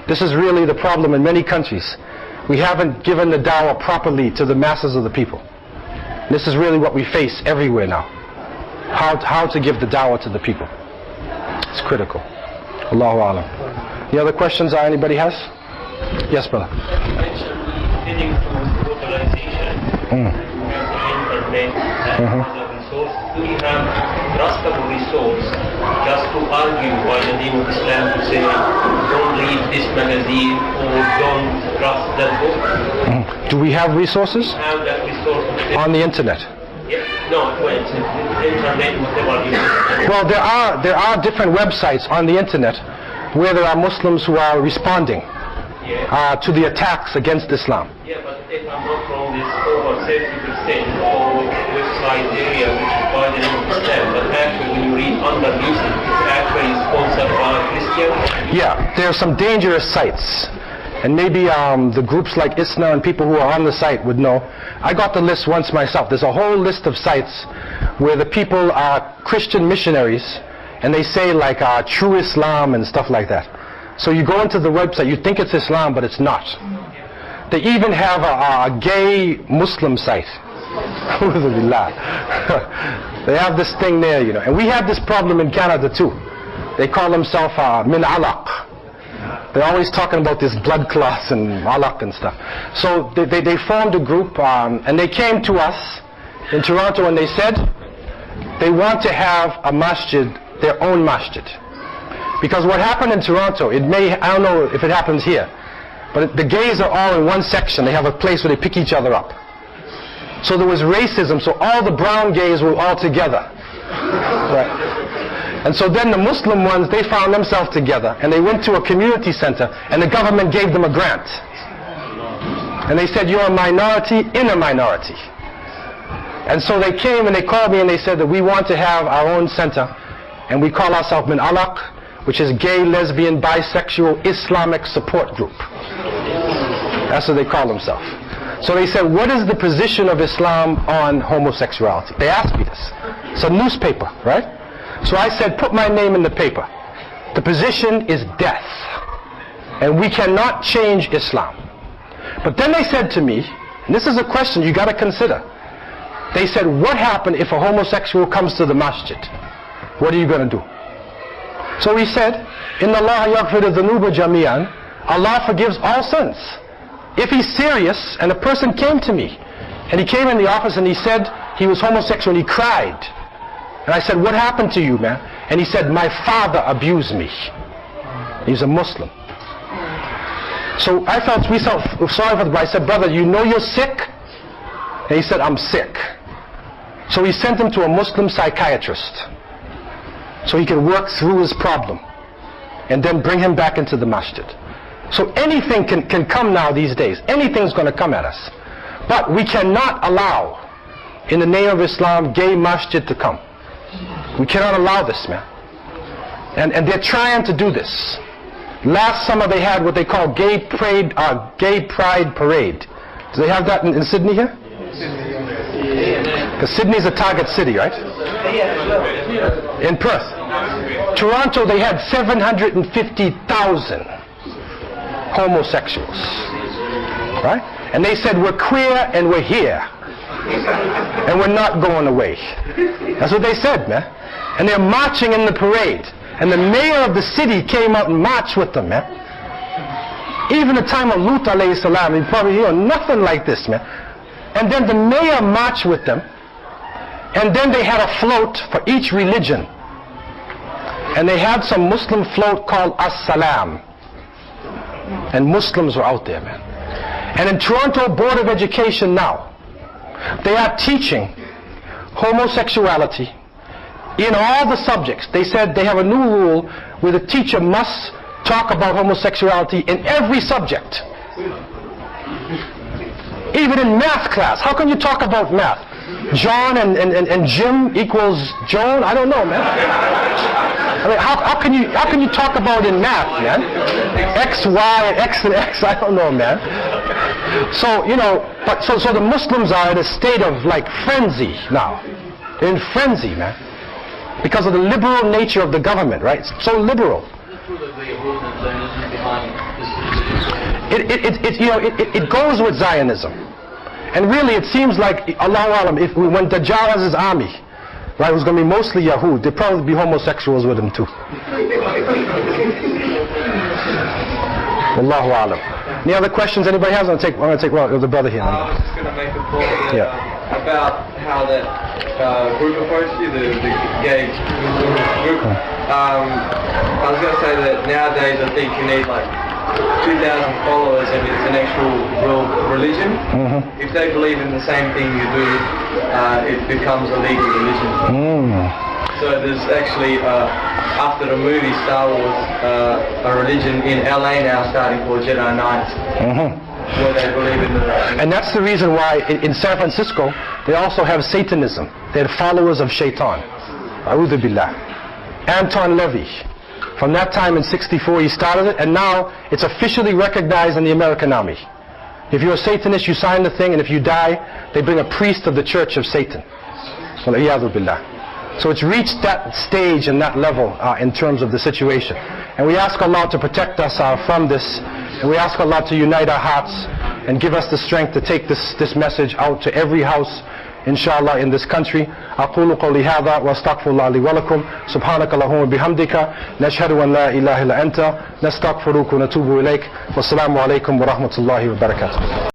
This is really the problem in many countries. We haven't given the dawah properly to the masses of the people. This is really what we face everywhere now. How to give the dawah to the people. It's critical. Allahu Alam. Any other questions anybody has? Yes, brother. You mentioned heading to globalization. You have the internet and other resources. Do you have trustable resource just to argue by the name of Islam to say don't read this magazine or don't trust that book? Do we have resources? Have that resource on the internet? Yeah. No, well, it's internet, whatever you want. Well, there are different websites on the internet where there are Muslims who are responding to the attacks against Islam. Yeah, but if I'm not wrong, it's over 70% of website area which is by the name of Islam, but actually when you read under music, it's actually sponsored by Christianity. Yeah, there are some dangerous sites. And maybe the groups like ISNA and people who are on the site would know. I got the list once myself. There's a whole list of sites where the people are Christian missionaries and they say like true Islam and stuff like that. So you go into the website, you think it's Islam, but it's not. They even have a gay Muslim site. They have this thing there, And we have this problem in Canada too. They call themselves min alaq. They're always talking about this blood clots and alaq and stuff. So they formed a group and they came to us in Toronto and they said they want to have a masjid, their own masjid. Because what happened in Toronto, I don't know if it happens here, but the gays are all in one section. They have a place where they pick each other up. So there was racism, so all the brown gays were all together. Right. And so then the Muslim ones, they found themselves together and they went to a community center and the government gave them a grant. And they said, you're a minority in a minority. And so they came and they called me and they said that we want to have our own center and we call ourselves Min Alaq, which is Gay, Lesbian, Bisexual, Islamic Support Group. That's what they call themselves. So they said, what is the position of Islam on homosexuality? They asked me this. It's a newspaper, right? So I said, put my name in the paper. The position is death. And we cannot change Islam. But then they said to me, and this is a question you got to consider. They said, what happens if a homosexual comes to the masjid? What are you going to do? So we said, Inna Allah yaghfiru dhunuba jami'an. Allah forgives all sins. If he's serious and a person came to me And he came in the office and he said he was homosexual and he cried. And I said, what happened to you, man? And he said, my father abused me. He's a Muslim. So we felt sorry for the boy. I said, brother, you know you're sick? And he said, I'm sick. So he sent him to a Muslim psychiatrist so he could work through his problem and then bring him back into the masjid. So anything can come now these days. Anything's going to come at us. But we cannot allow, in the name of Islam, gay masjid to come. We cannot allow this, man. And they're trying to do this. Last summer they had what they call gay pride parade. Do they have that in Sydney here? Because Sydney's a target city, right? In Perth. Toronto, they had 750,000 homosexuals. Right? And they said, we're queer and we're here. And we're not going away. That's what they said, man. And they're marching in the parade. And the mayor of the city came out and marched with them, man. Even the time of Lut alayhi salam, you probably hear nothing like this, man. And then the mayor marched with them. And then they had a float for each religion. And they had some Muslim float called As-Salam. And Muslims were out there, man. And in Toronto Board of Education now, they are teaching homosexuality in all the subjects. They said they have a new rule where the teacher must talk about homosexuality in every subject. Even in math class. How can you talk about math? John and Jim equals Joan? I don't know, man. I mean, how can you talk about in math, man? X, Y, and X and X, I don't know, man. So, you know, but so the Muslims are in a state of like frenzy now. They're in frenzy, man. Because of the liberal nature of the government, right? It's so liberal. It goes with Zionism. And really it seems like, Allahu Alam, when Dajjal has his army, right, it was going to be mostly Yahud, there'd probably be homosexuals with him too. Allahu Alam. Any other questions anybody has? I'm going to take the brother here. I was just going to make a point about how that group approached you, the gay group. I was going to say that nowadays I think you need like 2,000 followers and it's an actual real religion. If they believe in the same thing you do, it becomes a legal religion. So there's actually, after the movie Star Wars, a religion in LA now starting called Jedi Knights, where they believe in the... And that's the reason why in San Francisco, they also have Satanism. They're followers of Shaitan. A'udhu Billah. Anton Levy. From that time in '64 he started it, and now it's officially recognized in the American Army. If you're a Satanist, you sign the thing, and if you die, they bring a priest of the Church of Satan. Wal-iyadhu billah. So it's reached that stage and that level in terms of the situation. And we ask Allah to protect us from this, and we ask Allah to unite our hearts and give us the strength to take this message out to every house, inshallah, in this country. أقول قولي هذا واستغفر الله لي ولكم سبحانك اللهم وبحمدك نشهد أن لا إله إلا أنت نستغفرك ونتوب إليك والسلام عليكم ورحمة الله وبركاته.